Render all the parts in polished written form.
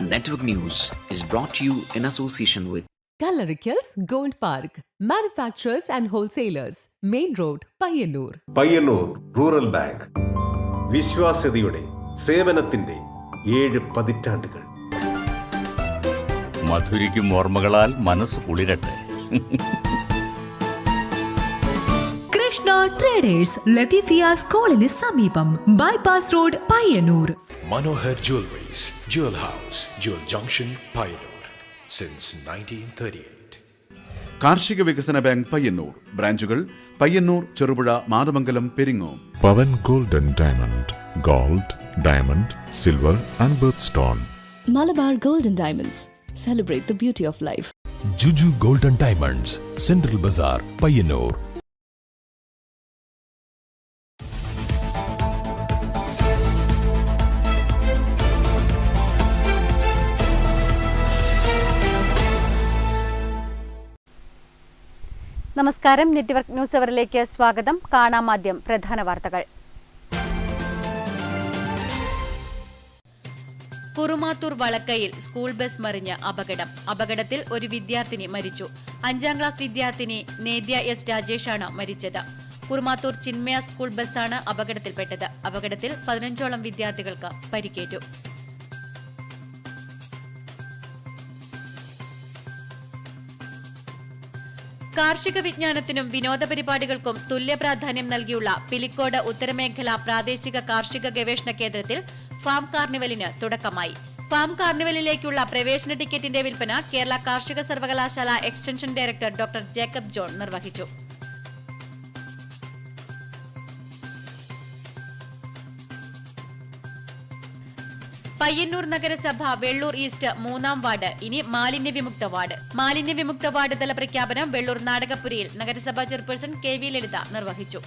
Network News is brought to you in association with Kalarikals Gold Park, manufacturers and wholesalers, Main Road, Payyannur. Payyannur rural bank വിശ്വാസ്യതയുടെ സേവനത്തിന്റെ 7 പതിറ്റാണ്ടുകൾ. മധുരിക്കും ഓർമ്മകളാൽ മനസ്സ് കുളിരട്ടെ. Krishna traders Latheefiya സ്കൂളിന് സമീപം bypass road Payyanur. Manohar Jewelries, Jewel House, Jewel Junction, Payyanur since 1938. കാർഷിക വികസന bank Payyannur ബ്രാഞ്ചുകൾ Payyannur, Cherupuzha, Mathamangalam, Peringome. Pavan golden diamond, gold, diamond, silver and birthstone. Malabar Golden Diamonds. Celebrate the beauty of life. Juju Golden Diamonds, Central Bazaar, Payyannur. നമസ്കാരം. Network news അവറിലേക്ക് സ്വാഗതം. കാണാം ആദ്യം പ്രധാന വാർത്തകൾ. Kurumathur വളക്കയിൽ school bus മറിഞ്ഞ് അപകടം. അപകടത്തിൽ ഒരു വിദ്യാർത്ഥിനി മരിച്ചു. 5ാം ക്ലാസ് വിദ്യാർത്ഥിനി നേദ്യ എസ് രാജേഷാണ് മരിച്ചത്. കുറുമാത്തൂർ ചിന്മയ സ്കൂൾ ബസ്സാണ് അപകടത്തിൽപ്പെട്ടത്. അപകടത്തിൽ 15ഓളം വിദ്യാർത്ഥികൾക്ക് പരിക്കേറ്റു. കാർഷിക വിജ്ഞാനത്തിനും വിനോദ പരിപാടികൾക്കും തുല്യ പ്രാധാന്യം നൽകിയുള്ള പിലിക്കോട് ഉത്തരമേഖല പ്രാദേശിക കാർഷിക ഗവേഷണ കേന്ദ്രത്തിൽ ഫാം കാർണിവലിന് തുടക്കമായി. ഫാം കാർണിവലിലേക്കുള്ള പ്രവേശന ടിക്കറ്റിന്റെ വിൽപ്പന കേരള കാർഷിക സർവകലാശാല extension director doctor Jacob John നിർവഹിച്ചു. പയ്യന്നൂർ നഗരസഭ വെള്ളൂർ ഈസ്റ്റ് 3ാം വാർഡ് ഇനി മാലിന്യവിമുക്ത വാർഡ്. മാലിന്യവിമുക്ത വാർഡ് തല പ്രഖ്യാപനം വെള്ളൂർ നാടകപുരിയിൽ നഗരസഭാ ചെയർപേഴ്സൺ KV ലളിത നിർവഹിച്ചു.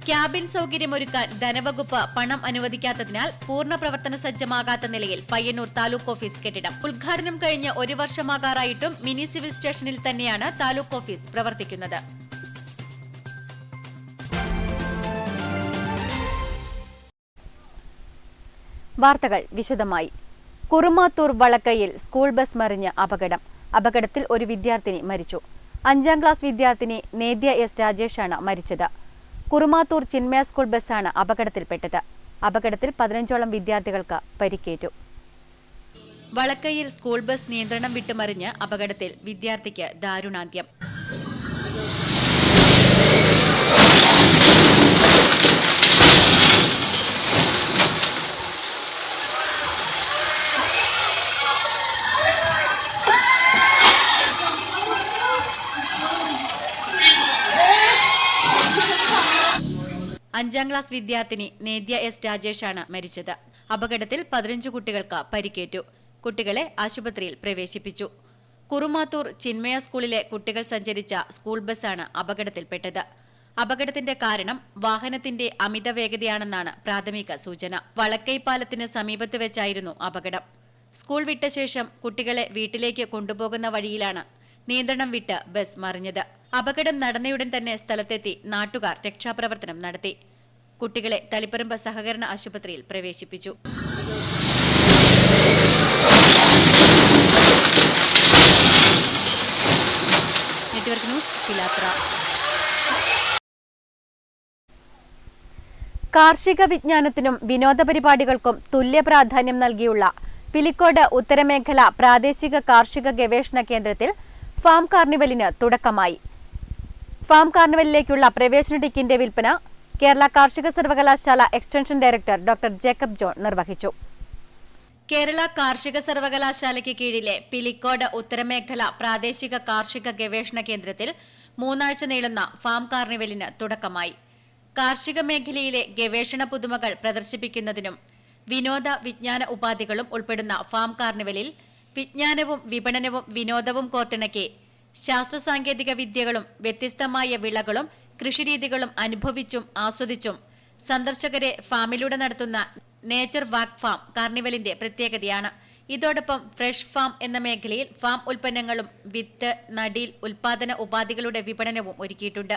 ക്യാബിൻ സൗകര്യമൊരുക്കാൻ ധനവകുപ്പ് പണം അനുവദിക്കാത്തതിനാൽ പൂർണ്ണ പ്രവർത്തന സജ്ജമാകാത്ത നിലയിൽ പയ്യന്നൂർ താലൂക്ക് ഓഫീസ് കെട്ടിടം. ഉദ്ഘാടനം കഴിഞ്ഞ് 1 വർഷമാകാറായിട്ടും മിനി സിവിൽ സ്റ്റേഷനിൽ തന്നെയാണ് താലൂക്ക് ഓഫീസ് പ്രവർത്തിക്കുന്നത്. വാർത്തകൾ വിശദമായി. കുറുമാത്തൂർ വളക്കയിൽ സ്കൂൾ ബസ് മറിഞ്ഞ് അപകടം. അപകടത്തിൽ ഒരു വിദ്യാർത്ഥിനി മരിച്ചു. 5ാം ക്ലാസ് വിദ്യാർത്ഥിനി നേദ്യ എസ് രാജേഷാണ് മരിച്ചത്. കുറുമാത്തൂർ ചിന്മയ സ്കൂൾ ബസ്സാണ് അപകടത്തിൽപ്പെട്ടത്. അപകടത്തിൽ 15ഓളം വിദ്യാർത്ഥികൾക്ക് പരിക്കേറ്റു. വളക്കയിൽ സ്കൂൾ ബസ് നിയന്ത്രണം വിട്ടുമറിഞ്ഞ് അപകടത്തിൽ വിദ്യാർത്ഥിക്ക് ദാരുണാന്ത്യം. അഞ്ചാം ക്ലാസ് വിദ്യാർത്ഥിനി നേദ്യ എസ് രാജേഷാണ് മരിച്ചത്. അപകടത്തിൽ 15 കുട്ടികൾക്ക് പരിക്കേറ്റു. കുട്ടികളെ ആശുപത്രിയിൽ പ്രവേശിപ്പിച്ചു. കുറുമാത്തൂർ ചിന്മയ സ്കൂളിലെ കുട്ടികൾ സഞ്ചരിച്ച സ്കൂൾ ബസ്സാണ് അപകടത്തിൽപ്പെട്ടത്. അപകടത്തിന്റെ കാരണം വാഹനത്തിന്റെ അമിത വേഗതയാണെന്നാണ് പ്രാഥമിക സൂചന. വളക്കൈ പാലത്തിന് സമീപത്ത് വെച്ചായിരുന്നു അപകടം. സ്കൂൾ വിട്ട ശേഷം കുട്ടികളെ വീട്ടിലേക്ക് കൊണ്ടുപോകുന്ന വഴിയിലാണ് നിയന്ത്രണം വിട്ട് ബസ് മറിഞ്ഞത്. അപകടം നടന്നയുടൻ തന്നെ സ്ഥലത്തെത്തി നാട്ടുകാർ രക്ഷാപ്രവർത്തനം നടത്തി. കുട്ടികളെ തളിപ്പറമ്പ് സഹകരണ ആശുപത്രിയിൽ പ്രവേശിപ്പിച്ചു. Network news, Pilathara. കാർഷിക വിജ്ഞാനത്തിനും വിനോദ പരിപാടികൾക്കും തുല്യ പ്രാധാന്യം നൽകിയുള്ള പിലിക്കോട് ഉത്തരമേഖല പ്രാദേശിക കാർഷിക ഗവേഷണ കേന്ദ്രത്തിൽ ഫാം കാർണിവലിന് തുടക്കമായി. ഫാം കാർണിവലിലേക്കുള്ള പ്രവേശന ടിക്കറ്റിന്റെ വിൽപ്പന കേരള കാർഷിക സർവകലാശാല extension director doctor Jacob John നിർവഹിച്ചു. കേരള കാർഷിക സർവകലാശാലയ്ക്ക് കീഴിലെ പിലിക്കോട് ഉത്തരമേഖല പ്രാദേശിക കാർഷിക ഗവേഷണ കേന്ദ്രത്തിൽ 3 ആഴ്ച നീളുന്ന ഫാം കാർണിവലിന് തുടക്കമായി. കാർഷിക മേഖലയിലെ ഗവേഷണ പുതുമകൾ പ്രദർശിപ്പിക്കുന്നതിനും വിനോദ വിജ്ഞാന ഉപാധികളും ഉൾപ്പെടുന്ന ഫാം കാർണിവലിൽ വിജ്ഞാനവും വിപണനവും വിനോദവും കോർത്തിണക്കി ശാസ്ത്ര സാങ്കേതിക വിദ്യകളും വ്യത്യസ്തമായ വിളകളും കൃഷിരീതികളും അനുഭവിച്ചും ആസ്വദിച്ചും സന്ദർശകരെ ഫാമിലൂടെ നടത്തുന്ന നേച്ചർ വാക്ക് ഫാം കാർണിവലിന്റെ പ്രത്യേകതയാണ്. ഇതോടൊപ്പം ഫ്രഷ് ഫാം എന്ന മേഖലയിൽ ഫാം ഉൽപ്പന്നങ്ങളും വിത്ത്, നടീൽ, ഉൽപാദന ഉപാധികളുടെ വിപണനവും ഒരുക്കിയിട്ടുണ്ട്.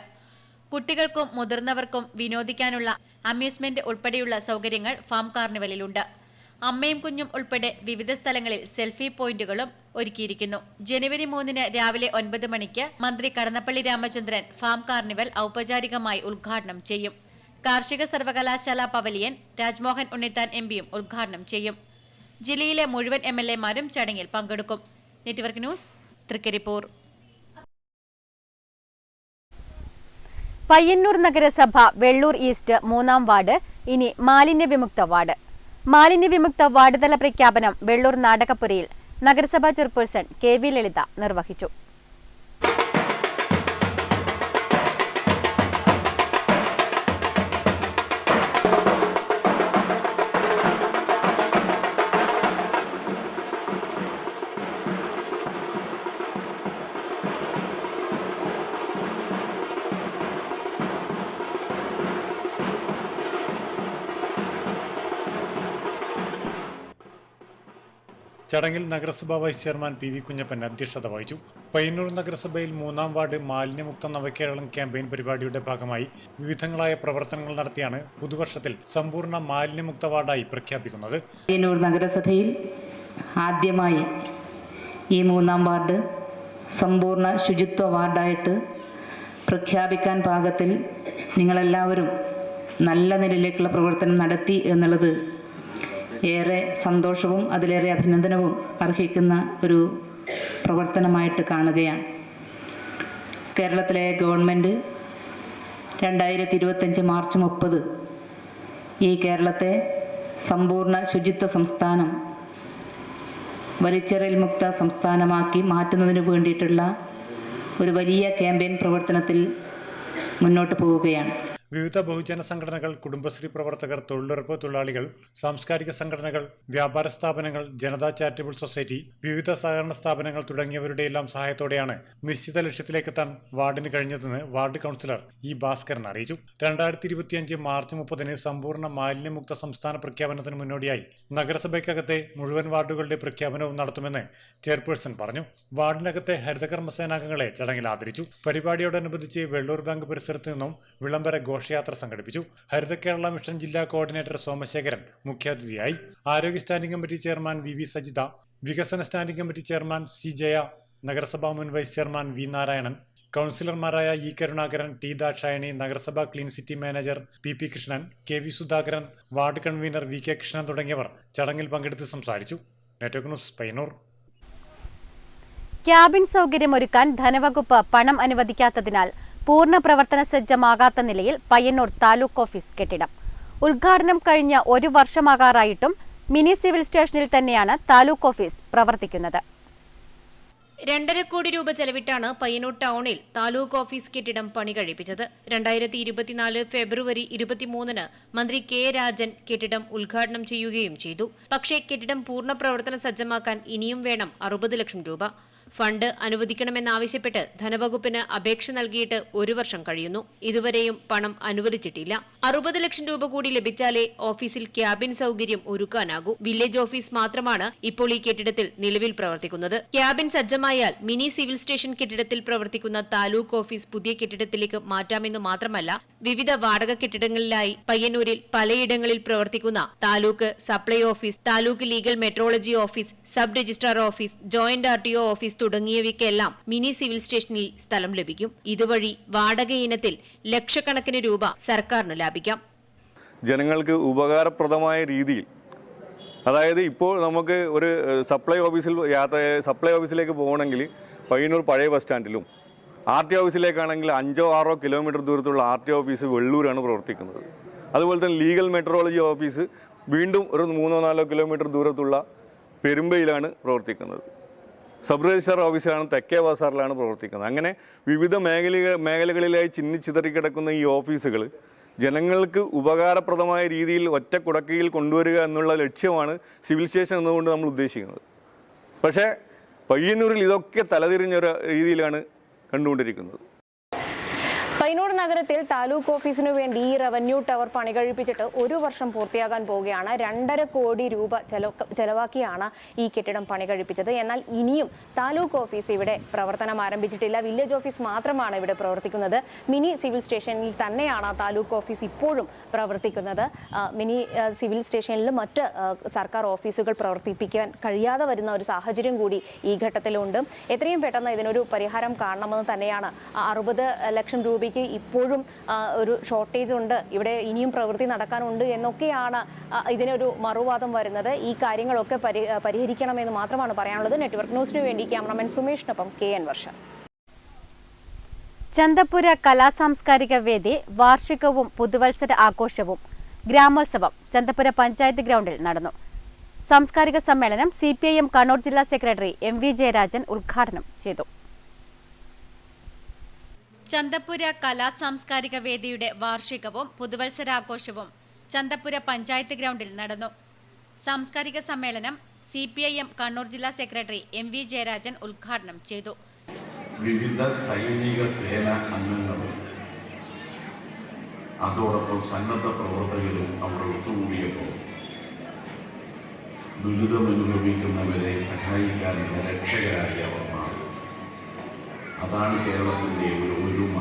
കുട്ടികൾക്കും മുതിർന്നവർക്കും വിനോദിക്കാനുള്ള അമ്യൂസ്മെന്റ് ഉൾപ്പെടെയുള്ള സൗകര്യങ്ങൾ ഫാം കാർണിവലിലുണ്ട്. അമ്മയും കുഞ്ഞും ഉൾപ്പെടെ വിവിധ സ്ഥലങ്ങളിൽ സെൽഫി പോയിന്റുകളും ഒരുക്കിയിരിക്കുന്നു. ജനുവരി 3 രാവിലെ 9 മണിക്ക് മന്ത്രി കടന്നപ്പള്ളി രാമചന്ദ്രൻ ഫാം കാർണിവൽ ഔപചാരികമായി ഉദ്ഘാടനം ചെയ്യും. കാർഷിക സർവകലാശാല പവലിയൻ രാജ്മോഹൻ ഉണ്ണിത്താൻ എംപിയും ഉദ്ഘാടനം ചെയ്യും. ജില്ലയിലെ മുഴുവൻ MLA-മാരും ചടങ്ങിൽ പങ്കെടുക്കും. Network news, Trikaripur. പയ്യന്നൂർ നഗരസഭ വെള്ളൂർ ഈസ്റ്റ് 3-ാം വാർഡ് ഇനി മാലിന്യവിമുക്ത വാർഡ്. മാലിന്യവിമുക്ത വാർഡ് തല പ്രഖ്യാപനം വെള്ളൂർ നാടകപ്പുരയിൽ നഗരസഭാ ചെയർപേഴ്സൺ KV ലളിത നിർവഹിച്ചു. ചടങ്ങിൽ നഗരസഭാ വൈസ് ചെയർമാൻ PV കുഞ്ഞപ്പൻ അധ്യക്ഷത വഹിച്ചു. പയ്യന്നൂർ നഗരസഭയിൽ 3-ാം വാർഡ് മാലിന്യമുക്ത നവകേരളം ക്യാമ്പയിൻ പരിപാടിയുടെ ഭാഗമായി വിവിധങ്ങളായ പ്രവർത്തനങ്ങൾ നടത്തിയാണ് പുതുവർഷത്തിൽ സമ്പൂർണ്ണ മാലിന്യമുക്ത വാർഡായി പ്രഖ്യാപിക്കുന്നത്. പയ്യന്നൂർ നഗരസഭയിൽ ആദ്യമായി ഈ 3-ാം വാർഡ് സമ്പൂർണ്ണ ശുചിത്വ വാർഡായിട്ട് പ്രഖ്യാപിക്കാൻ പാകത്തിൽ നിങ്ങളെല്ലാവരും നല്ല നിലയിലേക്കുള്ള പ്രവർത്തനം നടത്തി എന്നുള്ളത് ഏറെ സന്തോഷവും അതിലേറെ അഭിനന്ദനവും അർഹിക്കുന്ന ഒരു പ്രവർത്തനമായിട്ട് കാണുകയാണ്. കേരളത്തിലെ ഗവൺമെൻറ് 2025 മാർച്ച് 30 ഈ കേരളത്തെ സമ്പൂർണ്ണ ശുചിത്വ സംസ്ഥാനം, വലിച്ചെറിയൽ മുക്ത സംസ്ഥാനമാക്കി മാറ്റുന്നതിന് വേണ്ടിയിട്ടുള്ള ഒരു വലിയ ക്യാമ്പയിൻ പ്രവർത്തനത്തിൽ മുന്നോട്ട് പോവുകയാണ്. വിവിധ ബഹുജന സംഘടനകൾ, കുടുംബശ്രീ പ്രവർത്തകർ, തൊഴിലുറപ്പ് തൊഴിലാളികൾ, സാംസ്കാരിക സംഘടനകൾ, വ്യാപാര സ്ഥാപനങ്ങൾ, ജനതാ ചാരിറ്റബിൾ സൊസൈറ്റി, വിവിധ സഹകരണ സ്ഥാപനങ്ങൾ തുടങ്ങിയവരുടെയെല്ലാം സഹായത്തോടെയാണ് നിശ്ചിത ലക്ഷ്യത്തിലേക്കെത്താൻ വാർഡിന് കഴിഞ്ഞതെന്ന് വാർഡ് കൗൺസിലർ E. ഭാസ്കരൻ അറിയിച്ചു. 2025 മാർച്ച് 30 സമ്പൂർണ്ണ മാലിന്യമുക്ത സംസ്ഥാന പ്രഖ്യാപനത്തിന് മുന്നോടിയായി നഗരസഭയ്ക്കകത്തെ മുഴുവൻ വാർഡുകളുടെ പ്രഖ്യാപനവും നടത്തുമെന്ന് ചെയർപേഴ്സൺ പറഞ്ഞു. വാർഡിനകത്തെ ഹരിതകർമ്മസേനാംഗങ്ങളെ ചടങ്ങിൽ ആദരിച്ചു. പരിപാടിയോടനുബന്ധിച്ച് വെള്ളൂർ ബാങ്ക് പരിസരത്ത് നിന്നും വിളംബര ഘോഷയാത്ര സംഘടിപ്പിച്ചു. ഹരിത കേരള മിഷൻ ജില്ലാ കോർഡിനേറ്റർ സോമശേഖരൻ മുഖ്യാതിഥിയായി. ആരോഗ്യ standing committee chairman VV Sajitha, വികസന standing committee chairman C. Jaya, നഗരസഭാ മുൻ വൈസ് ചെയർമാൻ V. നാരായണൻ, കൗൺസിലർമാരായ E. കരുണാകരൻ, T. ദാക്ഷായണി, നഗരസഭാ clean city manager PP Krishnan, KV Sudhakaran, ward convener VK Krishnan തുടങ്ങിയവർ ചടങ്ങിൽ പങ്കെടുത്ത് സംസാരിച്ചു. Network news, Payyanur. ക്യാബിൻ സൗകര്യമൊരുക്കാൻ ധനവകുപ്പ് പണം അനുവദിക്കാത്തതിനാൽ പൂർണ്ണ പ്രവർത്തന സജ്ജമാകാത്ത നിലയിൽ പയ്യന്നൂർ താലൂക്ക് ഓഫീസ് കെട്ടിടം. ഉദ്ഘാടനം കഴിഞ്ഞ 1 വർഷമാകാറായിട്ടും മിനി സിവിൽ സ്റ്റേഷനിൽ തന്നെയാണ് താലൂക്ക് ഓഫീസ് പ്രവർത്തിക്കുന്നത്. 2.5 കോടി രൂപ ചെലവിട്ടാണ് പയ്യന്നൂർ ടൗണിൽ താലൂക്ക് ഓഫീസ് കെട്ടിടം പണി കഴിപ്പിച്ചത്. 2024 ഫെബ്രുവരി 23 മന്ത്രി K. രാജൻ കെട്ടിടം ഉദ്ഘാടനം ചെയ്യുകയും ചെയ്തു. പക്ഷേ കെട്ടിടം പൂർണ്ണ പ്രവർത്തന സജ്ജമാക്കാൻ ഇനിയും വേണം 60 ലക്ഷം രൂപ. ഫണ്ട് അനുവദിക്കണമെന്നാവശ്യപ്പെട്ട് ധനവകുപ്പിന് അപേക്ഷ നൽകിയിട്ട് 1 വർഷം കഴിയുന്നു. ഇതുവരെയും പണം അനുവദിച്ചിട്ടില്ല. 60 ലക്ഷം രൂപ കൂടി ലഭിച്ചാലേ ഓഫീസിൽ ക്യാബിൻ സൗകര്യം ഒരുക്കാനാകൂ. വില്ലേജ് ഓഫീസ് മാത്രമാണ് ഇപ്പോൾ ഈ കെട്ടിടത്തിൽ നിലവിൽ പ്രവർത്തിക്കുന്നത്. ക്യാബിൻ സജ്ജമായാൽ മിനി സിവിൽ സ്റ്റേഷൻ കെട്ടിടത്തിൽ പ്രവർത്തിക്കുന്ന താലൂക്ക് ഓഫീസ് പുതിയ കെട്ടിടത്തിലേക്ക് മാറ്റാമെന്നു മാത്രമല്ല, വിവിധ വാടക കെട്ടിടങ്ങളിലായി പയ്യന്നൂരിൽ പലയിടങ്ങളിൽ പ്രവർത്തിക്കുന്ന taluk supply office, taluk legal metrology office, sub registrar office, joint RTO office തുടങ്ങിയവയ്ക്കെല്ലാം മിനി സിവിൽ സ്റ്റേഷനിൽ സ്ഥലം ലഭിക്കും. ഇതുവഴി വാടക ഇനത്തിൽ ലക്ഷക്കണക്കിന് രൂപ സർക്കാരിന് ലാഭിക്കാം. ജനങ്ങൾക്ക് ഉപകാരപ്രദമായ രീതിയിൽ, അതായത് ഇപ്പോൾ നമുക്ക് ഒരു സപ്ലൈ ഓഫീസിലേക്ക് പോകണമെങ്കിൽ പയ്യന്നൂർ പഴയ ബസ് സ്റ്റാൻഡിലും, RTO ഓഫീസിലേക്കാണെങ്കിൽ 5-6 കിലോമീറ്റർ ദൂരത്തുള്ള RTO ഓഫീസ് വെള്ളൂരാണ് പ്രവർത്തിക്കുന്നത്. അതുപോലെ തന്നെ ലീഗൽ മെട്രോളജി ഓഫീസ് വീണ്ടും ഒരു 3-4 കിലോമീറ്റർ ദൂരത്തുള്ള പെരുമ്പയിലാണ് പ്രവർത്തിക്കുന്നത്. സബ് രജിസ്ട്രാർ ഓഫീസിലാണ് തെക്കേ ബസാറിലാണ് പ്രവർത്തിക്കുന്നത്. അങ്ങനെ വിവിധ മേഖലകളിലായി ചിന്നിച്ചിതറിക്കിടക്കുന്ന ഈ ഓഫീസുകൾ ജനങ്ങൾക്ക് ഉപകാരപ്രദമായ രീതിയിൽ ഒറ്റ കുടക്കീഴിൽ കൊണ്ടുവരിക എന്നുള്ള ലക്ഷ്യമാണ് സിവിൽ സ്റ്റേഷൻ എന്നുകൊണ്ട് നമ്മൾ ഉദ്ദേശിക്കുന്നത്. പക്ഷേ പയ്യന്നൂരിൽ ഇതൊക്കെ തലതിരിഞ്ഞൊരു രീതിയിലാണ് കണ്ടുകൊണ്ടിരിക്കുന്നത്. പയ്യന്നൂർ നഗരത്തിൽ താലൂക്ക് ഓഫീസിനു വേണ്ടി ഈ റവന്യൂ ടവർ പണി കഴിപ്പിച്ചിട്ട് 1 വർഷം പൂർത്തിയാകാൻ പോവുകയാണ്. 2.5 കോടി രൂപ ചെലവാക്കിയാണ് ഈ കെട്ടിടം പണി കഴിപ്പിച്ചത്. എന്നാൽ ഇനിയും താലൂക്ക് ഓഫീസ് ഇവിടെ പ്രവർത്തനം ആരംഭിച്ചിട്ടില്ല. വില്ലേജ് ഓഫീസ് മാത്രമാണ് ഇവിടെ പ്രവർത്തിക്കുന്നത്. മിനി സിവിൽ സ്റ്റേഷനിൽ തന്നെയാണ് താലൂക്ക് ഓഫീസ് ഇപ്പോഴും പ്രവർത്തിക്കുന്നത്. മിനി സിവിൽ സ്റ്റേഷനിൽ മറ്റ് സർക്കാർ ഓഫീസുകൾ പ്രവർത്തിപ്പിക്കാൻ കഴിയാതെ വരുന്ന ഒരു സാഹചര്യം കൂടി ഈ ഘട്ടത്തിലുണ്ട്. എത്രയും പെട്ടെന്ന് ഇതിനൊരു പരിഹാരം കാണണമെന്ന് തന്നെയാണ്. 60 ലക്ഷം രൂപയ്ക്ക് ഇപ്പോഴും ഒരു ഷോർട്ടേജ് ഉണ്ട്, ഇവിടെ ഇനിയും പ്രവൃത്തി നടക്കാനുണ്ട് എന്നൊക്കെയാണ് ഇതിനൊരു മറുവാദം വരുന്നത്. ഈ കാര്യങ്ങളൊക്കെ പരിഹരിക്കണമെന്ന് മാത്രമാണ് പറയാനുള്ളത്. നെറ്റ്വർക്ക് ന്യൂസിനു വേണ്ടി ക്യാമറമാൻ സുമേഷിനൊപ്പം KN വർഷ. ചന്തപുര കലാസാംസ്കാരിക വേദി വാർഷികവും പുതുവത്സര ആഘോഷവും ഗ്രാമോത്സവം ചന്തപുര പഞ്ചായത്ത് ഗ്രൗണ്ടിൽ നടന്നു. സാംസ്കാരിക സമ്മേളനം CPIM കണ്ണൂർ ജില്ലാ സെക്രട്ടറി MV ജയരാജൻ ഉദ്ഘാടനം ചെയ്തു. ചന്തപുര കലാസാംസ്കാരിക വേദിയുടെ വാർഷികവും പുതുവത്സരാഘോഷവും ചന്തപുര പഞ്ചായത്ത് ഗ്രൗണ്ടിൽ നടന്നു. സാംസ്കാരിക സമ്മേളനം CPIM കണ്ണൂർ ജില്ലാ സെക്രട്ടറി MV ജയരാജൻ ഉദ്ഘാടനം ചെയ്തു. വിവിധ സൈനിക സേന അംഗങ്ങളും അതോടൊപ്പം സന്നദ്ധ പ്രവർത്തകരും അവിടെ ഒത്തുകൂടിയപ്പോൾ ദുരിതമനുഭവിക്കുന്നവരെ സഹായിക്കാൻ രക്ഷകരായി അവർ മാറി. അതാണ് കേരളത്തിൻ്റെ ഒരു ഒരുമ.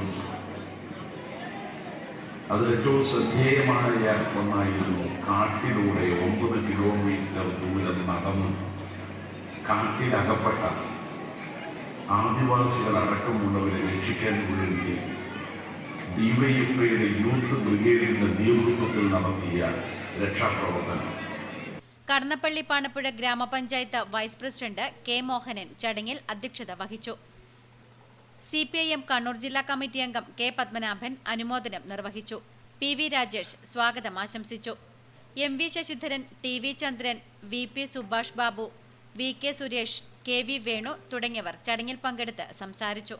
അത് ഏറ്റവും ശ്രദ്ധേയമായ ഒന്നായിരുന്നു. കാട്ടിലൂടെ 9 കിലോമീറ്റർ ദൂരം നടന്ന് കാട്ടിലകപ്പെട്ട ആദിവാസികളടക്കമുള്ളവരെ രക്ഷിക്കാൻ വേണ്ടി DYFIയുടെ യൂത്ത് ബ്രിഗേഡിന്റെ നേതൃത്വത്തിൽ നടത്തിയ രക്ഷാപ്രവർത്തനം. കടന്നപ്പള്ളി പാണപ്പുഴ ഗ്രാമപഞ്ചായത്ത് വൈസ് പ്രസിഡന്റ് K മോഹനൻ ചടങ്ങിൽ അധ്യക്ഷത വഹിച്ചു. CPIM കണ്ണൂർ ജില്ലാ കമ്മിറ്റി അംഗം K പത്മനാഭൻ അനുമോദനം നിർവഹിച്ചു. PV രാജേഷ് സ്വാഗതം ആശംസിച്ചു. MV ശശിധരൻ, TV ചന്ദ്രൻ, VP Subhash Babu, VK Suresh, KV Venu തുടങ്ങിയവർ ചടങ്ങിൽ പങ്കെടുത്ത് സംസാരിച്ചു.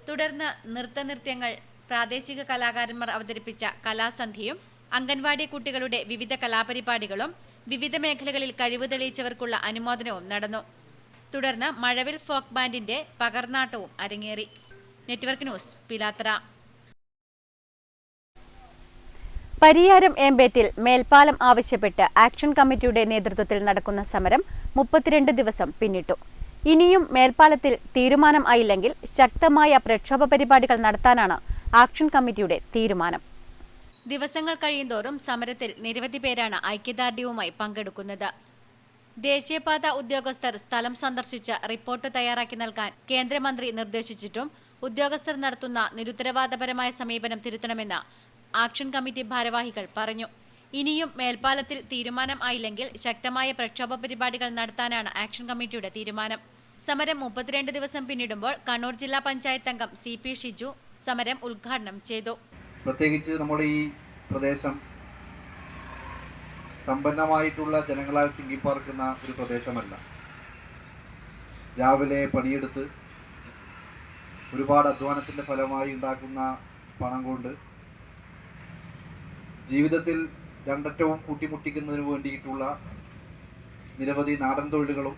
തുടർന്ന് നൃത്തനൃത്യങ്ങൾ, പ്രാദേശിക കലാകാരന്മാർ അവതരിപ്പിച്ച കലാസന്ധ്യയും അംഗൻവാടി കുട്ടികളുടെ വിവിധ കലാപരിപാടികളും വിവിധ മേഖലകളിൽ കഴിവ് തെളിയിച്ചവർക്കുള്ള അനുമോദനവും നടന്നു. തുടർന്ന് മഴവിൽ ഫോക്ക് ബാൻഡിന്റെ പകർനാട്ടവും അരങ്ങേറി. Network news Pilathara. പരിയാരം ഏമ്പേറ്റിൽ മേൽപ്പാലം ആവശ്യപ്പെട്ട് ആക്ഷൻ കമ്മിറ്റിയുടെ നേതൃത്വത്തിൽ നടക്കുന്ന സമരം 32 ദിവസം പിന്നിട്ടു. ഇനിയും മേൽപ്പാലത്തിൽ തീരുമാനം ആയില്ലെങ്കിൽ ശക്തമായ പ്രക്ഷോഭ പരിപാടികൾ നടത്താനാണ് ആക്ഷൻ കമ്മിറ്റിയുടെ തീരുമാനം. ദിവസങ്ങൾ കഴിയുന്തോറും സമരത്തിൽ നിരവധി പേരാണ് ഐക്യദാർഢ്യവുമായി പങ്കെടുക്കുന്നത്. ദേശീയപാത ഉദ്യോഗസ്ഥർ സ്ഥലം സന്ദർശിച്ച് റിപ്പോർട്ട് തയ്യാറാക്കി നൽകാൻ കേന്ദ്രമന്ത്രി നിർദ്ദേശിച്ചിട്ടും ഉദ്യോഗസ്ഥർ നടത്തുന്ന നിരുത്തരവാദപരമായ സമീപനം തിരുത്തണമെന്ന് ആക്ഷൻ കമ്മിറ്റി ഭാരവാഹികൾ പറഞ്ഞു. ഇനിയും മേൽപ്പാലത്തിൽ തീരുമാനം ആയില്ലെങ്കിൽ ശക്തമായ പ്രക്ഷോഭ പരിപാടികൾ നടത്താനാണ് ആക്ഷൻ കമ്മിറ്റിയുടെ തീരുമാനം. സമരം 32 ദിവസം പിന്നിടുമ്പോൾ കണ്ണൂർ ജില്ലാ പഞ്ചായത്ത് അംഗം CP ഷിജു സമരം ഉദ്ഘാടനം ചെയ്തു. പ്രത്യേകിച്ച് നമ്മുടെ ഈ പ്രദേശം സമ്പന്നമായിട്ടുള്ള ജനങ്ങളാൽ തിങ്ങിപ്പാർക്കുന്ന ഒരു പ്രദേശമല്ല. രാവിലെ പണിയെടുത്ത് ഒരുപാട് അധ്വാനത്തിൻ്റെ ഫലമായി ഉണ്ടാക്കുന്ന പണം കൊണ്ട് ജീവിതത്തിൽ രണ്ടറ്റവും കൂട്ടിമുട്ടിക്കുന്നതിന് വേണ്ടിയിട്ടുള്ള നിരവധി നാടൻ തൊഴിലുകളും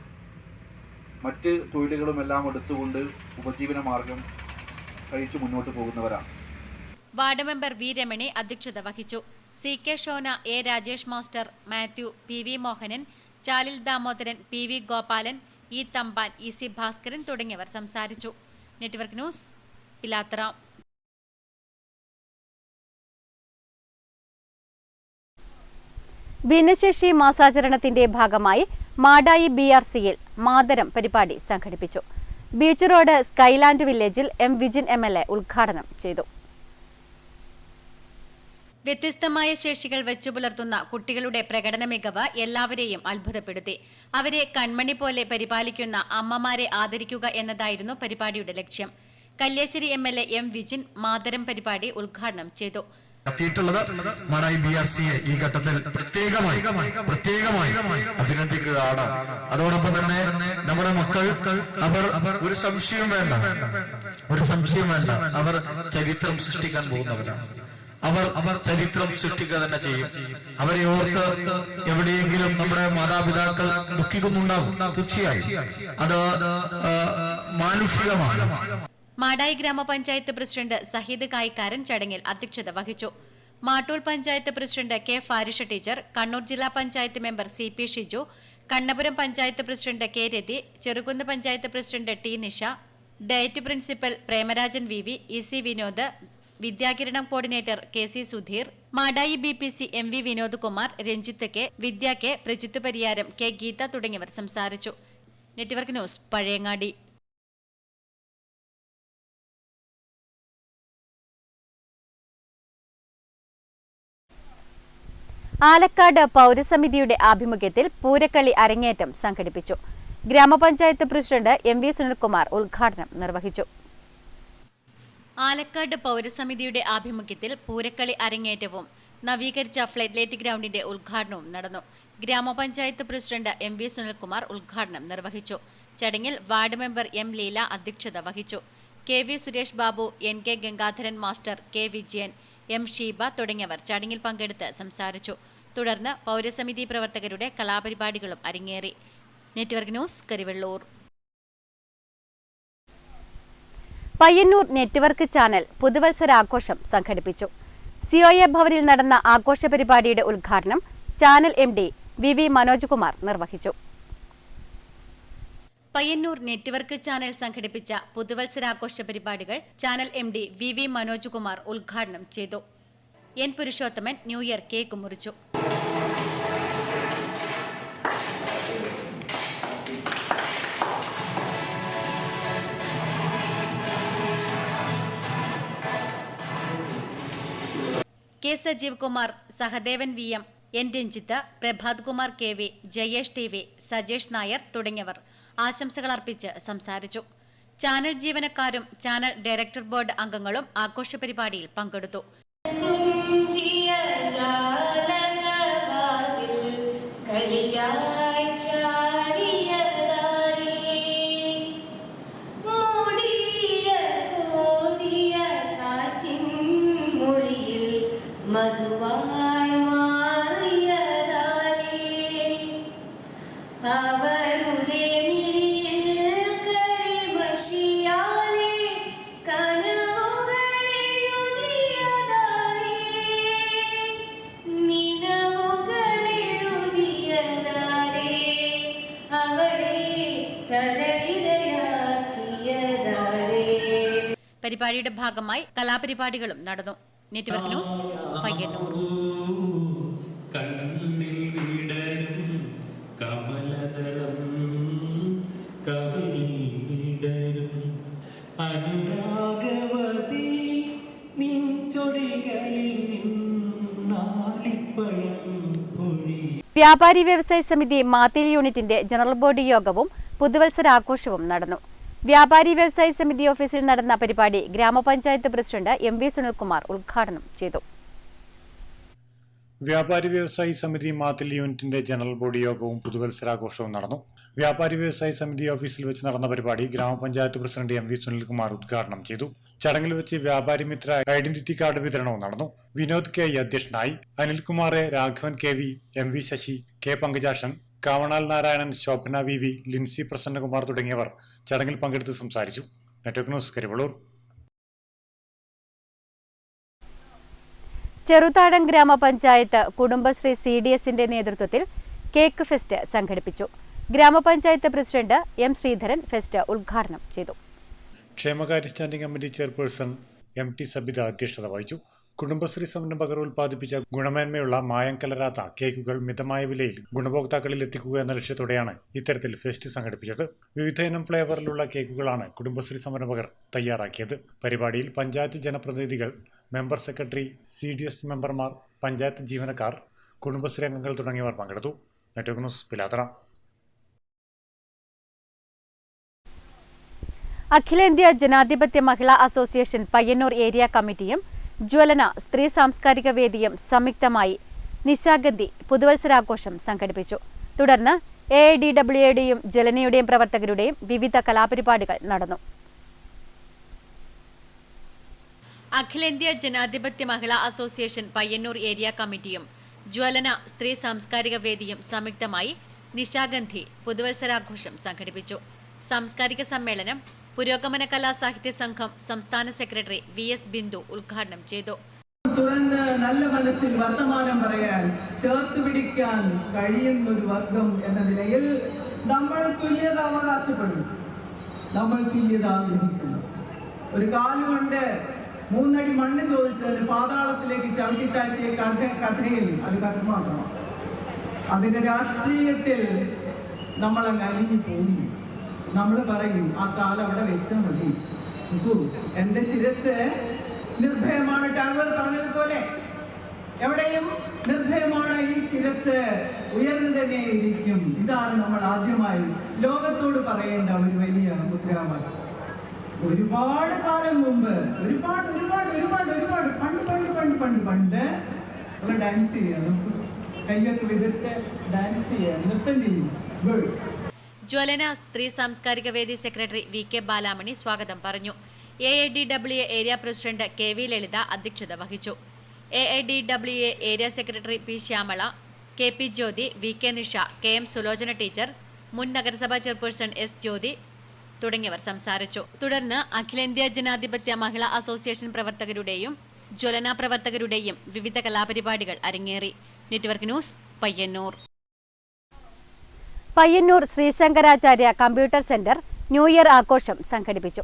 മറ്റ് തൊഴിലുകളുമെല്ലാം എടുത്തുകൊണ്ട് ഉപജീവന മാർഗം കഴിച്ചു മുന്നോട്ട് പോകുന്നവരാണ്. വാർഡ് മെമ്പർ V രമണി അധ്യക്ഷത വഹിച്ചു. CK Shona, A Rajesh master, Mathew, PV Mohanan, Chalil Damodaran, PV Gopalan, E Thampan, EC Bhaskaran തുടങ്ങിയവർ സംസാരിച്ചു. Network news Pilathara. ഭിന്നശേഷി മാസാചരണത്തിന്റെ ഭാഗമായി മാടായി BRCയിൽ മാതരം പരിപാടി സംഘടിപ്പിച്ചു. ബീച്ച് റോഡ് സ്കൈലാൻഡ് വില്ലേജിൽ M വിജിൻ MLA ഉദ്ഘാടനം ചെയ്തു. വ്യത്യസ്തമായ ശേഷികൾ വെച്ചുപുലർത്തുന്ന കുട്ടികളുടെ പ്രകടന മികവ് എല്ലാവരെയും അത്ഭുതപ്പെടുത്തി. അവരെ കൺമണി പോലെ പരിപാലിക്കുന്ന അമ്മമാരെ ആദരിക്കുക എന്നതായിരുന്നു പരിപാടിയുടെ ലക്ഷ്യം. കല്യാശ്ശേരി MLA M വിജിൻ മാതരം പരിപാടി ഉദ്ഘാടനം ചെയ്തു. മാടായി BRCയെ ഈ ഘട്ടത്തിൽ പ്രത്യേകമായി അഭിനന്ദിക്കുകയാണ്. അതോടൊപ്പം തന്നെ നമ്മുടെ മക്കൾ അവർ ഒരു സംശയം വേണ്ട, അവർ ചരിത്രം സൃഷ്ടിക്കാൻ പോകുന്നവരാണ്. അവർ ചരിത്രം സൃഷ്ടിക്കുക തന്നെ ചെയ്യും. അവരെ ഓർത്ത് എവിടെയെങ്കിലും നമ്മുടെ മാതാപിതാക്കൾ ദുഃഖിക്കുന്നുണ്ടാകും. തീർച്ചയായും അത് മാനുഷികമാണ്. മാടായി ഗ്രാമപഞ്ചായത്ത് പ്രസിഡന്റ് സഹീദ് കായിക്കാരൻ ചടങ്ങിൽ അധ്യക്ഷത വഹിച്ചു. Mattool panchayat president K Farisha teacher, Kannur ജില്ലാ panchayat member CP Shiju, Kannapuram panchayat president K Rathi, Cherukunnu panchayat president T Nisha, diet principal Premarajan VV, EC Vinod, Vidyakiranam coordinator KC Sudheer, Madayi BPC MV Vinod Kumar, Ranjith K, Vidya K, Prajith Pariyaram, K Geetha തുടങ്ങിയവർ സംസാരിച്ചു. Network news, Pazhayangadi. ആലക്കാട് പൗരസമിതിയുടെ ആഭിമുഖ്യത്തിൽ പൂരക്കളി അരങ്ങേറ്റം സംഘടിപ്പിച്ചു. ഗ്രാമപഞ്ചായത്ത് പ്രസിഡന്റ് MV സുനിൽകുമാർ ഉദ്ഘാടനം നിർവഹിച്ചു. ആലക്കാട് പൗരസമിതിയുടെ ആഭിമുഖ്യത്തിൽ പൂരക്കളി അരങ്ങേറ്റവും നവീകരിച്ച ഫ്ലഡ്ലൈറ്റ് ഗ്രൗണ്ടിന്റെ ഉദ്ഘാടനവും നടന്നു. ഗ്രാമപഞ്ചായത്ത് പ്രസിഡന്റ് MV സുനിൽകുമാർ ഉദ്ഘാടനം നിർവഹിച്ചു. ചടങ്ങിൽ വാർഡ് മെമ്പർ M ലീല അധ്യക്ഷത വഹിച്ചു. KV Suresh Babu, NK Gangadharan master, K Vijayan, M Sheeba തുടങ്ങിയവർ ചടങ്ങിൽ പങ്കെടുത്ത് സംസാരിച്ചു. തുടർന്ന് പൗരസമിതി പ്രവർത്തകരുടെ കലാപരിപാടികളും അരങ്ങേറി. Network news, Karivellur. Payyannur network channel പുതുവത്സരാഘോഷം സംഘടിപ്പിച്ചു. COA ഭവനിൽ നടന്ന ആഘോഷ പരിപാടിയുടെ ഉദ്ഘാടനം channel MD VV Manoj Kumar നിർവഹിച്ചു. പയ്യന്നൂർ നെറ്റ്വർക്ക് ചാനൽ സംഘടിപ്പിച്ച പുതുവത്സരാഘോഷ പരിപാടികൾ channel MD VV Manoj Kumar ഉദ്ഘാടനം ചെയ്തു. N Purushothaman new year cake മുറിച്ചു. K Sajeev Kumar, Sahadevan VM, N Ranjith, Prabhath Kumar KV, Jayesh TV, Sajesh Nair തുടങ്ങിയവർ ആശംസകൾ അർപ്പിച്ച് സംസാരിച്ചു. ചാനൽ ജീവനക്കാരും ചാനൽ ഡയറക്ടർ ബോർഡ് അംഗങ്ങളും ആഘോഷ പരിപാടിയിൽ പങ്കെടുത്തു. പരിപാടിയുടെ ഭാഗമായി കലാപരിപാടികളും നടന്നു. Network news, Payyanur. വ്യാപാരി വ്യവസായ സമിതി മാത്തിൽ യൂണിറ്റിന്റെ ജനറൽ ബോഡി യോഗവും പുതുവത്സരാഘോഷവും നടന്നു. വ്യാപാരി വ്യവസായ സമിതി ഓഫീസിൽ നടന്ന പരിപാടി ഗ്രാമപഞ്ചായത്ത് പ്രസിഡന്റ് MV സുനിൽകുമാർ ഉദ്ഘാടനം ചെയ്തു. വ്യാപാരി വ്യവസായി സമിതി മാത്തിൽ യൂണിറ്റിന്റെ ജനറൽ ബോഡി യോഗവും പുതുവത്സരാഘോഷവും നടന്നു. വ്യാപാരി വ്യവസായി സമിതി ഓഫീസിൽ വെച്ച് നടന്ന പരിപാടി ഗ്രാമപഞ്ചായത്ത് പ്രസിഡന്റ് MV സുനിൽകുമാർ ഉദ്ഘാടനം ചെയ്തു. ചടങ്ങിൽ വെച്ച് വ്യാപാരി മിത്ര ഐഡന്റിറ്റി കാർഡ് വിതരണവും നടന്നു. വിനോദ് KI അധ്യക്ഷനായി. Anilkumar A, Raghavan KV, MV Sasi, K Pankajakshan, കാവണാൽ Narayanan, Shobhana VV, Lincy Prasannakumar തുടങ്ങിയവർ ചടങ്ങിൽ പങ്കെടുത്ത് സംസാരിച്ചു. Network news, Karivellur. ചെറുതാഴം ഗ്രാമപഞ്ചായത്ത് കുടുംബശ്രീ CDSന്റെ നേതൃത്വത്തിൽ കേക്ക് ഫെസ്റ്റ് സംഘടിപ്പിച്ചു. ഗ്രാമപഞ്ചായത്ത് പ്രസിഡന്റ് M ശ്രീധരൻ ഫെസ്റ്റ് ഉദ്ഘാടനം ചെയ്തു. ക്ഷേമകാര്യ standing committee chairperson MT Sabitha അധ്യക്ഷത വഹിച്ചു. കുടുംബശ്രീ സംരംഭകർ ഉൽപ്പാദിപ്പിച്ച ഗുണമേന്മയുള്ള മായം കലരാത്ത കേക്കുകൾ മിതമായ വിലയിൽ ഗുണഭോക്താക്കളിൽ എത്തിക്കുക എന്ന ലക്ഷ്യത്തോടെയാണ് ഇത്തരത്തിൽ ഫെസ്റ്റ് സംഘടിപ്പിച്ചത്. വിവിധ ഇനം ഫ്ലേവറിലുള്ള കേക്കുകളാണ് കുടുംബശ്രീ സംരംഭകർ തയ്യാറാക്കിയത്. പരിപാടിയിൽ പഞ്ചായത്ത് ജനപ്രതിനിധികൾ, മെമ്പർ സെക്രട്ടറി, CDS മെമ്പർമാർ, പഞ്ചായത്ത് ജീവനക്കാർ, കുടുംബശ്രീ അംഗങ്ങൾ തുടങ്ങിയവർ പങ്കെടുത്തു. Network news, Pilathara. അഖിലേന്ത്യാ ജനാധിപത്യ മഹിളാ അസോസിയേഷൻ പയ്യന്നൂർ ഏരിയ കമ്മിറ്റിയും ജ്വലന സ്ത്രീ സാംസ്കാരിക വേദിയും സംയുക്തമായി നിശാഗന്ധി പുതുവത്സരാഘോഷം സംഘടിപ്പിച്ചു. തുടർന്ന് AIDWAയുടെയും ജ്വലനയുടെയും പ്രവർത്തകരുടെയും വിവിധ കലാപരിപാടികൾ നടന്നു. അഖിലേന്ത്യാ ജനാധിപത്യ മഹിളാ അസോസിയേഷൻ പയ്യന്നൂർ ഏരിയ കമ്മിറ്റിയും ജ്വലന സ്ത്രീ സാംസ്കാരിക വേദിയും സംയുക്തമായി നിശാഗന്ധി പുതുവത്സരാഘോഷം സംഘടിപ്പിച്ചു. സാംസ്കാരിക സമ്മേളനം, പുരോഗമന കലാ സാഹിത്യ സംഘം സംസ്ഥാന സെക്രട്ടറി VS ബിന്ദു ഉദ്ഘാടനം ചെയ്തു. തുറന്ന് നല്ല മനസ്സിൽ വർത്തമാനം പറയാൻ, ചേർത്ത് പിടിക്കാൻ കഴിയുന്ന ഒരു വർഗം എന്ന നിലയിൽ നമ്മൾ തുല്യത അവകാശപ്പെടുന്നു, നമ്മൾ തുല്യത ആഗ്രഹിക്കുന്നു. ഒരു കാലുകൊണ്ട് 3 അടി മണ്ണ് ചോദിച്ചതിന് പാതാളത്തിലേക്ക് ചവിട്ടിത്താഴ്ചയെ കഥയിൽ അത് കഥമാക്കണം. അതിന്റെ രാഷ്ട്രീയത്തിൽ നമ്മളങ്ങ് അലിഞ്ഞു പോകുന്നു. നമ്മൾ പറയും ആ കാലം അവിടെ വെച്ചാൽ മതി. എന്റെ ശിരസ് നിർഭയമാണ്. ടാഗോർ പറഞ്ഞതുപോലെ എവിടെയും നിർഭയമാണ് ഈ ശിരസ്, ഉയർന്നു തന്നെ ഇരിക്കും. ഇതാണ് നമ്മൾ ആദ്യമായി ലോകത്തോട് പറയേണ്ട ഒരു വലിയ മുദ്രാവാക്യം. ഒരുപാട് കാലം മുമ്പ്, ഒരുപാട് പണ്ട് നമ്മൾ ഡാൻസ് ചെയ്യാം, കയ്യൊക്കെ വിതിർത്ത് ഡാൻസ് ചെയ്യാം, നൃത്തം ചെയ്യും. ജ്വലന സ്ത്രീ സാംസ്കാരിക വേദി സെക്രട്ടറി VK ബാലാമണി സ്വാഗതം പറഞ്ഞു. AIDWA area president KV Lalitha അധ്യക്ഷത വഹിച്ചു. AIDWA area secretary P Shyamala, KP Jyothi, VK Nisha, KM Sulochana teacher, മുൻ നഗരസഭാ ചെയർപേഴ്സൺ S ജ്യോതി തുടങ്ങിയവർ സംസാരിച്ചു. തുടർന്ന് അഖിലേന്ത്യാ ജനാധിപത്യ മഹിളാ അസോസിയേഷൻ പ്രവർത്തകരുടെയും ജ്വലന പ്രവർത്തകരുടെയും വിവിധ കലാപരിപാടികൾ അരങ്ങേറി. Network news, Payyanur. Payyanur Sree Sankaracharya computer centre new year ആഘോഷം സംഘടിപ്പിച്ചു.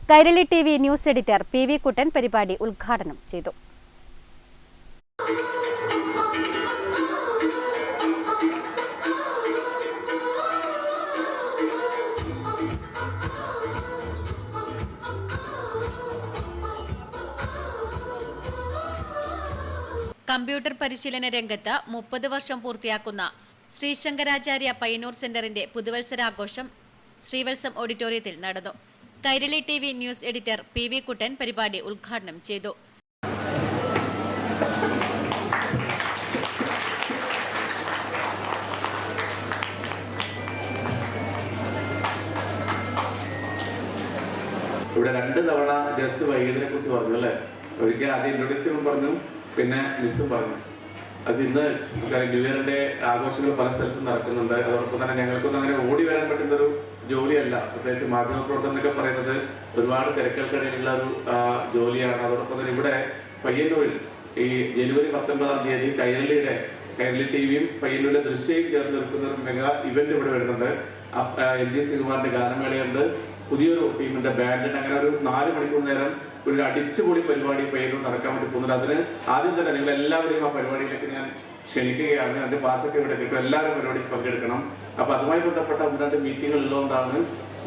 Kairali TV news editor PV കുട്ടൻ പരിപാടി ഉദ്ഘാടനം ചെയ്തു. കമ്പ്യൂട്ടർ പരിശീലന രംഗത്ത് 30 വർഷം പൂർത്തിയാക്കുന്ന ശ്രീശങ്കരാചാര്യ പയ്യന്നൂർ സെന്ററിന്റെ പുതുവത്സരാഘോഷം ശ്രീവത്സം ഓഡിറ്റോറിയത്തിൽ നടന്നു. Kairali TV news editor PV കുട്ടൻ പരിപാടി ഉദ്ഘാടനം ചെയ്തു. ഇവിടെ 2 തവണ ജസ്റ്റ് വൈകിയതിനെ കുറിച്ച് പറഞ്ഞു അല്ലേ? ഒരിക്കൽ ആദ്യം ഇൻട്രൊഡ്യൂസും പറഞ്ഞു, പിന്നെ മിസ്സും പറഞ്ഞു. പക്ഷെ ഇന്ന് ന്യൂ ഇയറിന്റെ ആഘോഷങ്ങൾ പല സ്ഥലത്തും നടക്കുന്നുണ്ട്. അതോടൊപ്പം തന്നെ ഞങ്ങൾക്കൊന്നും അങ്ങനെ ഓടി വരാൻ പറ്റുന്നൊരു ജോലിയല്ല. പ്രത്യേകിച്ച് മാധ്യമ പ്രവർത്തനം എന്നൊക്കെ പറയുന്നത് ഒരുപാട് തിരക്കൽക്കിടയിലുള്ള ഒരു ജോലിയാണ്. അതോടൊപ്പം തന്നെ ഇവിടെ പയ്യന്നൂരിൽ ഈ ജനുവരി 19-ാം തീയതി കൈരളി TVയും പയ്യന്നൂരിലെ ദൃശ്യയും ചേർത്ത് നിൽക്കുന്ന ഒരു മെഗാ ഇവന്റ് ഇവിടെ വരുന്നുണ്ട്. NG ശ്രീകുമാറിന്റെ ഗാനമേളയുണ്ട്, പുതിയൊരു ടീമിന്റെ ബാൻഡിന്, അങ്ങനെ ഒരു 4 മണിക്കൂർ നേരം ഒരു അടിച്ചുപൊളി പരിപാടി പയ്യന്നൂർ നടക്കാൻ വേണ്ടി പോകുന്നുണ്ട്. അതിന് ആദ്യം തന്നെ നിങ്ങൾ എല്ലാവരെയും ആ പരിപാടിയിലേക്ക് ഞാൻ ക്ഷണിക്കുകയാണ്. അതിന്റെ പാസൊക്കെ ഇവിടെ കിട്ടും, എല്ലാവരും പരിപാടിക്ക് പങ്കെടുക്കണം. അപ്പൊ അതുമായി ബന്ധപ്പെട്ട 1-2 മീറ്റിംഗുകൾ ഉള്ളതുകൊണ്ടാണ്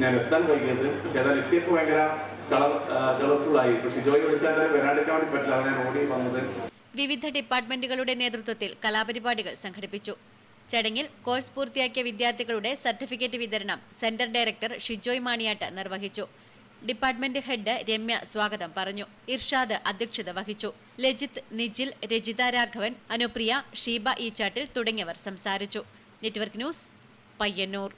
ഞാൻ എത്താൻ വൈകിയത്. പക്ഷെ അതായത് എത്തിയപ്പോൾ ഭയങ്കര കളർഫുൾ ആയി. പക്ഷെ ജോയി വിളിച്ചാൽ വരാണ്ടിരിക്കാൻ വേണ്ടി പറ്റില്ല, ഞാൻ ഓടി വന്നത്. വിവിധ ഡിപ്പാർട്ട്മെന്റുകളുടെ നേതൃത്വത്തിൽ കലാപരിപാടികൾ സംഘടിപ്പിച്ചു. ചടങ്ങിൽ കോഴ്സ് പൂർത്തിയാക്കിയ വിദ്യാർത്ഥികളുടെ സർട്ടിഫിക്കറ്റ് വിതരണം സെന്റർ ഡയറക്ടർ ഷിജോയ് മാണിയാട്ട് നിർവഹിച്ചു. ഡിപ്പാർട്ട്മെന്റ് ഹെഡ് രമ്യ സ്വാഗതം പറഞ്ഞു. ഇർഷാദ് അധ്യക്ഷത വഹിച്ചു. ലജിത്, നിജിൽ, രജിത രാഘവൻ, അനുപ്രിയ, ഷീബ ഈച്ചാട്ടിൽ തുടങ്ങിയവർ സംസാരിച്ചു. Network news, Payyanur.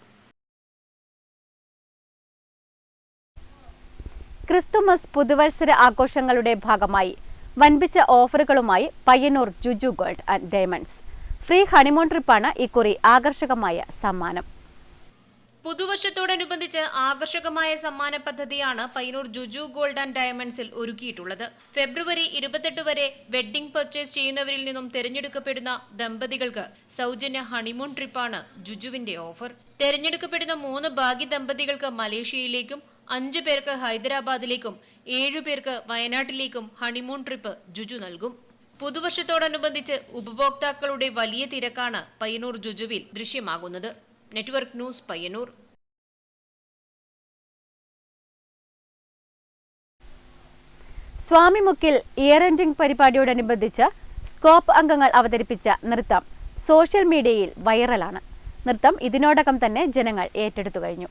ക്രിസ്തുമസ് പുതുവത്സര ആഘോഷങ്ങളുടെ ഭാഗമായി വൻപിച്ച ഓഫറുകളുമായി Payyannur Juju gold and diamonds. Free honeymoon ട്രിപ്പാണ് ഇക്കുറി ആകർഷകമായ സമ്മാനം. പുതുവർഷത്തോടനുബന്ധിച്ച് ആകർഷകമായ സമ്മാന പദ്ധതിയാണ് പയ്യന്നൂർ ജുജു ഗോൾഡ് ആൻഡ് ഡയമണ്ട്സിൽ ഒരുക്കിയിട്ടുള്ളത്. ഫെബ്രുവരി 28 വരെ വെഡ്ഡിംഗ് പർച്ചേസ് ചെയ്യുന്നവരിൽ നിന്നും തെരഞ്ഞെടുക്കപ്പെടുന്ന ദമ്പതികൾക്ക് സൗജന്യ ഹണിമൂൺ ട്രിപ്പാണ് ജുജുവിന്റെ ഓഫർ. തെരഞ്ഞെടുക്കപ്പെടുന്ന 3 ഭാഗ്യ ദമ്പതികൾക്ക് മലേഷ്യയിലേക്കും 5 പേർക്ക് ഹൈദരാബാദിലേക്കും 7 പേർക്ക് വയനാട്ടിലേക്കും ഹണിമൂൺ ട്രിപ്പ് ജുജു നൽകും. പുതുവർഷത്തോടനുബന്ധിച്ച് ഉപഭോക്താക്കളുടെ വലിയ തിരക്കാണ് പയ്യന്നൂർ ജുജുവിൽ ദൃശ്യമാകുന്നത്. Network news, Payyannur. സ്വാമിമുക്കിൽ ഇയർ എൻഡിംഗ് പരിപാടിയോടനുബന്ധിച്ച് സ്കോപ്പ് അംഗങ്ങൾ അവതരിപ്പിച്ച നൃത്തം സോഷ്യൽ മീഡിയയിൽ വൈറലാണ്. നൃത്തം ഇതിനോടകം തന്നെ ജനങ്ങൾ ഏറ്റെടുത്തു കഴിഞ്ഞു.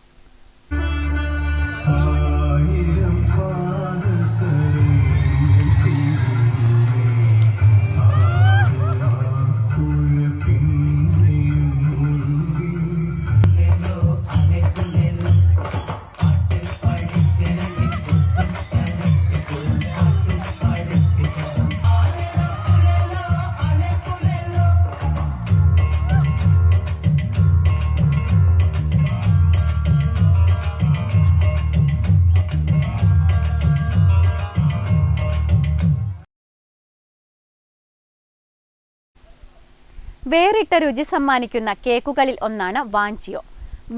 വേറിട്ട രുചി സമ്മാനിക്കുന്ന കേക്കുകളിൽ ഒന്നാണ് വാഞ്ചിയോ.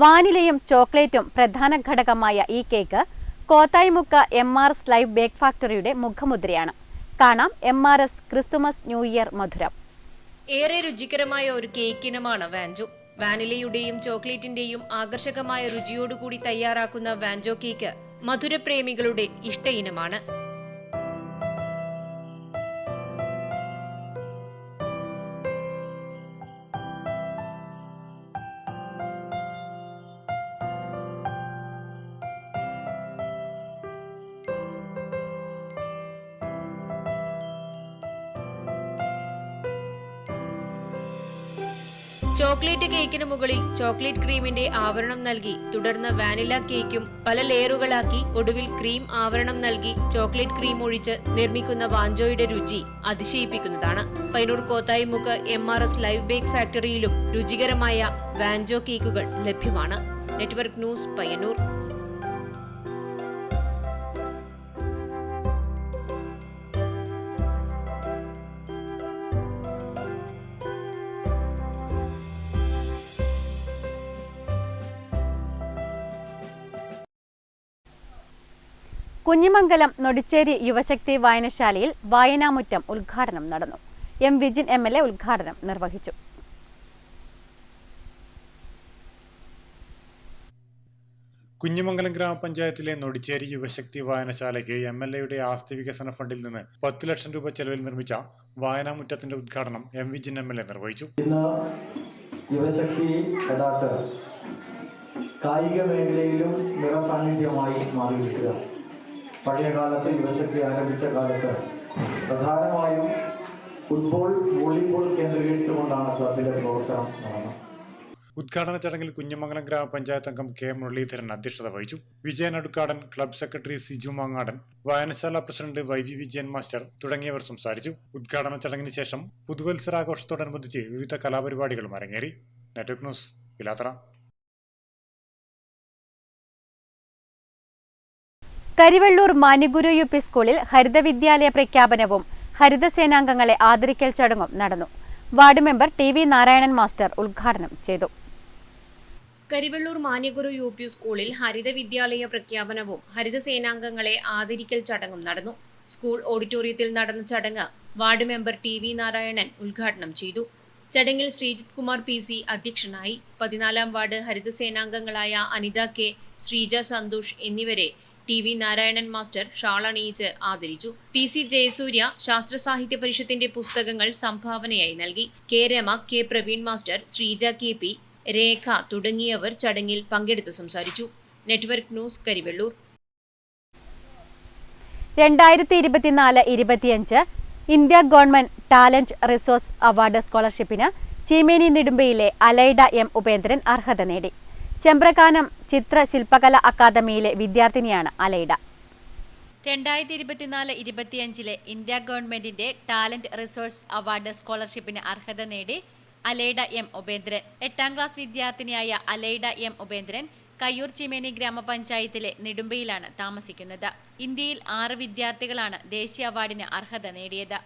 വാനിലയും ചോക്ലേറ്റും പ്രധാന ഘടകമായ ഈ കേക്ക് കോത്തായിമുക്ക MRS ലൈവ് ബേക്ക് ഫാക്ടറിയുടെ മുഖമുദ്രയാണ്. കാണാം MRS ക്രിസ്തുമസ് ന്യൂ ഇയർ മധുരം. ഏറെ രുചികരമായ ഒരു കേക്കിനമാണ് വാഞ്ചോ. വാനിലയുടെയും ചോക്ലേറ്റിന്റെയും ആകർഷകമായ രുചിയോടുകൂടി തയ്യാറാക്കുന്ന വാഞ്ചോ കേക്ക് മധുരപ്രേമികളുടെ ഇഷ്ട ഇനമാണ്. ചോക്ലേറ്റ് കേക്കിന് മുകളിൽ ചോക്ലേറ്റ് ക്രീമിന്റെ ആവരണം നൽകി തുടർന്ന് വാനില കേക്കും പല ലെയറുകളാക്കി ഒടുവിൽ ക്രീം ആവരണം നൽകി ചോക്ലേറ്റ് ക്രീം ഒഴിച്ച് നിർമ്മിക്കുന്ന വാഞ്ചോയുടെ രുചി അതിശയിപ്പിക്കുന്നതാണ്. Payyannur Kothayimukku MRS live bake ഫാക്ടറിയിലും രുചികരമായ വാഞ്ചോ കേക്കുകൾ ലഭ്യമാണ്. Network news, Payyannur. കുഞ്ഞിമംഗലം നൊടിച്ചേരി യുവശക്തി വായനശാലയിൽ വായനാമുറ്റം ഉദ്ഘാടനം നടന്നു. M. വിജിൻ MLA ഉദ്ഘാടനം നിർവഹിച്ചു. കുഞ്ഞിമംഗലം ഗ്രാമപഞ്ചായത്തിലെ നൊടിച്ചേരി യുവശക്തി വായനശാലയ്ക്ക് MLAയുടെ ആസ്തി വികസന ഫണ്ടിൽ നിന്ന് 10 ലക്ഷം രൂപ ചെലവിൽ നിർമ്മിച്ച വായനാമുറ്റത്തിന്റെ ഉദ്ഘാടനം M. വിജിൻ MLA നിർവഹിച്ചു. യുവശക്തി കായിക മേഖലയിലും നിറസാന്നിധ്യമായി മാറിയിരിക്കുക. പഴയ കാലത്ത് യുവശക്തി ആരംഭിച്ച കാലത്ത് പ്രധാനമായും ഫുട്ബോൾ, വോളിബോൾ കേന്ദ്രീകരിച്ചുകൊണ്ടാണ് ക്ലബിലെ പ്രവർത്തനം നടന്നത്. ഉദ്ഘാടന ചടങ്ങിൽ കുഞ്ഞിമംഗലം ഗ്രാമപഞ്ചായത്ത് അംഗം K. മുരളീധരൻ അധ്യക്ഷത വഹിച്ചു. വിജയൻ അടുക്കാടൻ, ക്ലബ് സെക്രട്ടറി സിജു മാങ്ങാടൻ, വായനശാല പ്രസിഡന്റ് YV വിജയൻ മാസ്റ്റർ തുടങ്ങിയവർ സംസാരിച്ചു. ഉദ്ഘാടന ചടങ്ങിന് ശേഷം പുതുവത്സരാഘോഷത്തോടനുബന്ധിച്ച് വിവിധ കലാപരിപാടികളും അരങ്ങേറി. Network news, Pilathara. Karivellur Manyaguru UP സ്കൂളിൽ ഹരിത വിദ്യാലയ പ്രഖ്യാപനവും ഹരിതസേനാംഗങ്ങളെ ആദരിക്കൽ ചടങ്ങും നടന്നു. Ward member TV Narayanan master ഉദ്ഘാടനം ചെയ്തു. കരിവെള്ളൂർ മാന്യഗുരു UP സ്കൂളിൽ ഹരിത വിദ്യാലയ പ്രഖ്യാപനവും ഹരിതസേനാംഗങ്ങളെ ആദരിക്കൽ ചടങ്ങും നടന്നു. സ്കൂൾ ഓഡിറ്റോറിയത്തിൽ നടന്ന ചടങ്ങ് വാർഡ് മെമ്പർ TV നാരായണൻ ഉദ്ഘാടനം ചെയ്തു. ചടങ്ങിൽ ശ്രീജിത് കുമാർ PC അധ്യക്ഷനായി. 14-ാം വാർഡ് ഹരിതസേനാംഗങ്ങളായ അനിത K, ശ്രീജ സന്തോഷ് എന്നിവരെ TV നാരായണൻ മാസ്റ്റർ ഷാൾ അണിയിച്ച് ആദരിച്ചു. PC ജയസൂര്യ ശാസ്ത്ര സാഹിത്യ പരിഷത്തിന്റെ പുസ്തകങ്ങൾ സംഭാവനയായി നൽകി. K. Rama, K. Praveen master, Sreeja KP, Rekha തുടങ്ങിയവർ ചടങ്ങിൽ പങ്കെടുത്തു സംസാരിച്ചു. Network news, Karivellur. 2024-25 India government talent resource award സ്കോളർഷിപ്പിന് ചീമേനി നെടുമ്പയിലെ അലൈഡ M. ഉപേന്ദ്രൻ അർഹത നേടി. ചെമ്പ്രക്കാനം ചിത്ര ശില്പകല അക്കാദമിയിലെ വിദ്യാർത്ഥിനിയാണ് അലൈഡ. 2024-25 ഇന്ത്യ ഗവൺമെന്റിന്റെ ടാലന്റ് റിസോഴ്സ് അവാർഡ് സ്കോളർഷിപ്പിന് അർഹത നേടി അലൈഡ M. ഉപേന്ദ്രൻ. 8ാം ക്ലാസ് വിദ്യാർത്ഥിനിയായ അലൈഡ M. ഉപേന്ദ്രൻ കയ്യൂർ ചീമേനി ഗ്രാമപഞ്ചായത്തിലെ നെടുമ്പയിലാണ് താമസിക്കുന്നത്. ഇന്ത്യയിൽ 6 വിദ്യാർത്ഥികളാണ് ദേശീയ അവാർഡിന് അർഹത നേടിയത്.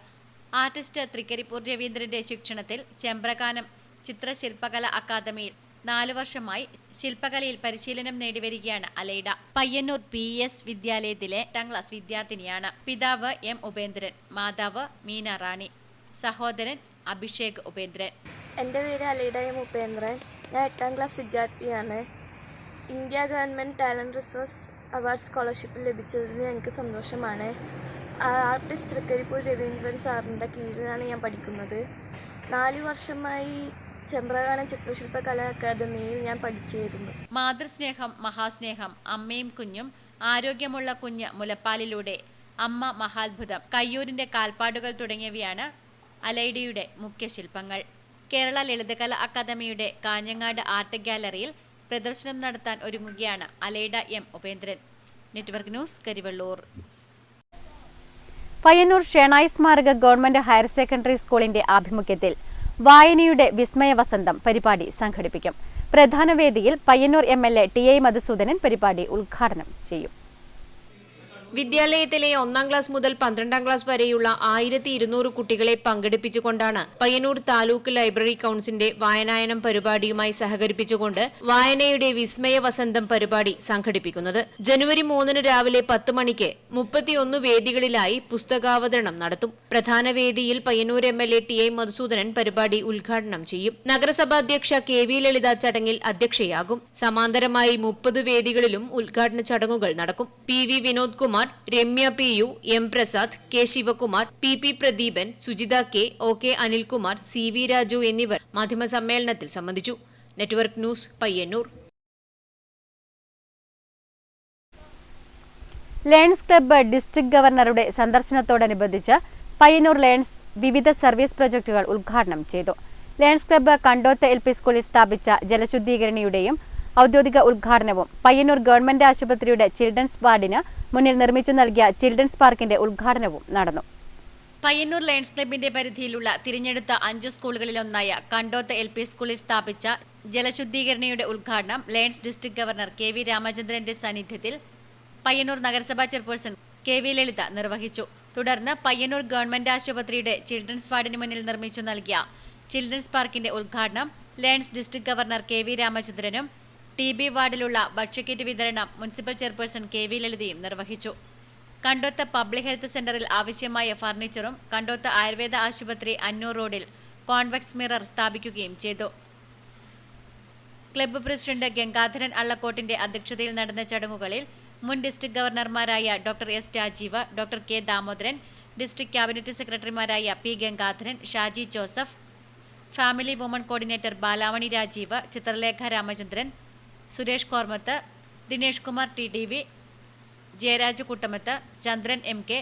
ആർട്ടിസ്റ്റ് തൃക്കരിപ്പൂർ രവീന്ദ്രന്റെ ശിക്ഷണത്തിൽ ചെമ്പ്രക്കാനം ചിത്രശില്പകല അക്കാദമിയിൽ 4 വർഷമായി ശില്പകലയിൽ പരിശീലനം നേടിവരികയാണ് അലൈഡ. പയ്യന്നൂർ PS വിദ്യാലയത്തിലെ 8ാം ക്ലാസ് വിദ്യാർത്ഥിനിയാണ്. പിതാവ് M. ഉപേന്ദ്രൻ, മാതാവ് മീന റാണി, സഹോദരൻ അഭിഷേക് ഉപേന്ദ്രൻ. എൻ്റെ പേര് അലൈഡ M. ഉപേന്ദ്രൻ. ഞാൻ 8ാം ക്ലാസ് വിദ്യാർത്ഥിയാണ്. India government talent resource award scholarship ലഭിച്ചതിൽ എനിക്ക് സന്തോഷമാണ്. ആർട്ടിസ്റ്റ് തൃക്കരിപ്പൂർ രവീന്ദ്രൻ സാറിൻ്റെ കീഴിലാണ് ഞാൻ പഠിക്കുന്നത്. 4 വർഷമായി ചെമ്പ്രകാനം ചിത്രശില്പകല അക്കാദമിയിൽ ഞാൻ പഠിച്ചു വരുന്നു. മാതൃസ്നേഹം മഹാസ്നേഹം, അമ്മയും കുഞ്ഞും, ആരോഗ്യമുള്ള കുഞ്ഞ് മുലപ്പാലിലൂടെ, അമ്മ മഹാത്ഭുതം, കയ്യൂരിന്റെ കാൽപ്പാടുകൾ തുടങ്ങിയവയാണ് അലൈഡയുടെ മുഖ്യ ശില്പങ്ങൾ. കേരള ലളിതകല അക്കാദമിയുടെ കാഞ്ഞങ്ങാട് ആർട്ട് ഗാലറിയിൽ പ്രദർശനം നടത്താൻ ഒരുങ്ങുകയാണ് Aleida M. Upendran. Network news, Karivellur. Payyanur Shenoy സ്മാരക ഗവൺമെന്റ് ഹയർ സെക്കൻഡറി സ്കൂളിന്റെ ആഭിമുഖ്യത്തിൽ വായനയുടെ വിസ്മയ വസന്തം പരിപാടി സംഘടിപ്പിക്കും. പ്രധാന വേദിയിൽ പയ്യന്നൂർ MLA TA മധുസൂദനൻ പരിപാടി ഉദ്ഘാടനം ചെയ്യും. വിദ്യാലയത്തിലെ 1-ാം ക്ലാസ് മുതൽ 12-ാം ക്ലാസ് വരെയുള്ള 1200 കുട്ടികളെ പങ്കെടുപ്പിച്ചുകൊണ്ടാണ് പയ്യന്നൂർ താലൂക്ക് ലൈബ്രറി കൌൺസിലിന്റെ വായനായനം പരിപാടിയുമായി സഹകരിപ്പിച്ചുകൊണ്ട് വായനയുടെ വിസ്മയ വസന്തം പരിപാടി സംഘടിപ്പിക്കുന്നത്. ജനുവരി 3 രാവിലെ 10 മണിക്ക് 31 വേദികളിലായി പുസ്തകാവതരണം നടത്തും. പ്രധാന വേദിയിൽ പയ്യന്നൂർ MLA TA മധുസൂദനൻ പരിപാടി ഉദ്ഘാടനം ചെയ്യും. നഗരസഭാ അധ്യക്ഷ KV ലളിത ചടങ്ങിൽ അധ്യക്ഷയാകും. സമാന്തരമായി 30 വേദികളിലും ഉദ്ഘാടന ചടങ്ങുകൾ നടക്കും. PV Vinod Kumar, Ramya PU, M Prasad, K Shivakumar, PP Pradeepan, Sujitha K, OK Anilkumar, CV Raju എന്നിവർ മാധ്യമസമ്മേളനത്തിൽ സംബന്ധിച്ചു. Network news, Payyanur. Lions club district ഗവർണറുടെ സന്ദർശനത്തോടനുബന്ധിച്ച് പയ്യന്നൂർ ലയൺസ് വിവിധ സർവീസ് പ്രൊജക്ടുകൾ ഉദ്ഘാടനം ചെയ്തു. ലയൺസ് ക്ലബ്ബ് കണ്ടോത്ത് LP സ്കൂളിൽ സ്ഥാപിച്ച ജലശുദ്ധീകരണിയുടെയും ഔദ്യോഗിക ഉദ്ഘാടനവും പയ്യന്നൂർ ഗവൺമെന്റ് ആശുപത്രിയുടെ ചിൽഡ്രൻസ് വാർഡിന് മുന്നിൽ നിർമ്മിച്ചു നൽകിയ ചിൽഡ്രൻസ് പാർക്കിന്റെ ഉദ്ഘാടനവും നടന്നു. പയ്യന്നൂർ ലയൺസ് ക്ലബിന്റെ പരിധിയിലുള്ള തിരഞ്ഞെടുത്ത 5 സ്കൂളുകളിലൊന്നായ കണ്ടോത്ത് LP സ്കൂളിൽ സ്ഥാപിച്ച ജലശുദ്ധീകരണിയുടെ ഉദ്ഘാടനം ലയൺസ് ഡിസ്ട്രിക്ട് ഗവർണർ KV രാമചന്ദ്രന്റെ സാന്നിധ്യത്തിൽ പയ്യന്നൂർ നഗരസഭാ ചെയർപേഴ്സൺ KV ലളിത നിർവഹിച്ചു. തുടർന്ന് പയ്യന്നൂർ ഗവൺമെന്റ് ആശുപത്രിയുടെ ചിൽഡ്രൻസ് വാർഡിന് മുന്നിൽ നിർമ്മിച്ചു നൽകിയ ചിൽഡ്രൻസ് പാർക്കിന്റെ ഉദ്ഘാടനം ലയൺസ് ഡിസ്ട്രിക്ട് ഗവർണർ KV രാമചന്ദ്രനും TB വാർഡിലുള്ള ഭക്ഷ്യക്കിറ്റ് വിതരണം മുനിസിപ്പൽ ചെയർപേഴ്സൺ KV ലളിതയും നിർവഹിച്ചു. കണ്ടോത്ത് പബ്ലിക് ഹെൽത്ത് സെന്ററിൽ ആവശ്യമായ ഫർണിച്ചറും കണ്ടോത്ത് ആയുർവേദ ആശുപത്രി അന്നൂർ റോഡിൽ കോൺവെക്സ് മിറർ സ്ഥാപിക്കുകയും ചെയ്തു. ക്ലബ്ബ് പ്രസിഡന്റ് ഗംഗാധരൻ അള്ളക്കോട്ടിന്റെ അധ്യക്ഷതയിൽ നടന്ന ചടങ്ങുകളിൽ മുൻ ഡിസ്ട്രിക്ട് ഗവർണർമാരായ doctor S Rajeev, doctor K Damodaran, district cabinet സെക്രട്ടറിമാരായ P Gangadharan, Shaji Joseph, family woman coordinator Balamani Rajeev, Chithralekha Ramachandran, Suresh Kormath, Dinesh Kumar TDV, Jayaraj Kuttamath, Chandran MK,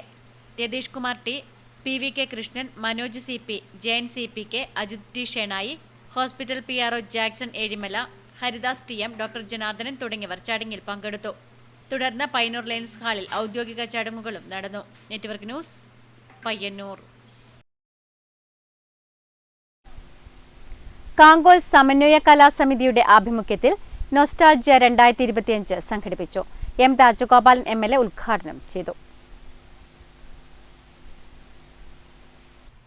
Ratheesh Kumar T, PVK Krishnan, Manoj CP, Jayan CPK, Ajith T Shenoy, hospital PRO Jackson Ezhimala, Haridas TM, doctor Janardhanan തുടങ്ങിയവർ ചടങ്ങിൽ പങ്കെടുത്തു. തുടർന്ന് പയ്യന്നൂർ ലയൺസ് ഹാളിൽ ഔദ്യോഗിക ചടങ്ങുകളും നടന്നു. Network news, Payyanur. കാങ്കോൽ സമന്വയ കലാസമിതിയുടെ ആഭിമുഖ്യത്തിൽ നൊസ്റ്റാൾജിയ 2025 സംഘടിപ്പിച്ചു. M രാജഗോപാലൻ MLA ഉദ്ഘാടനം ചെയ്തു.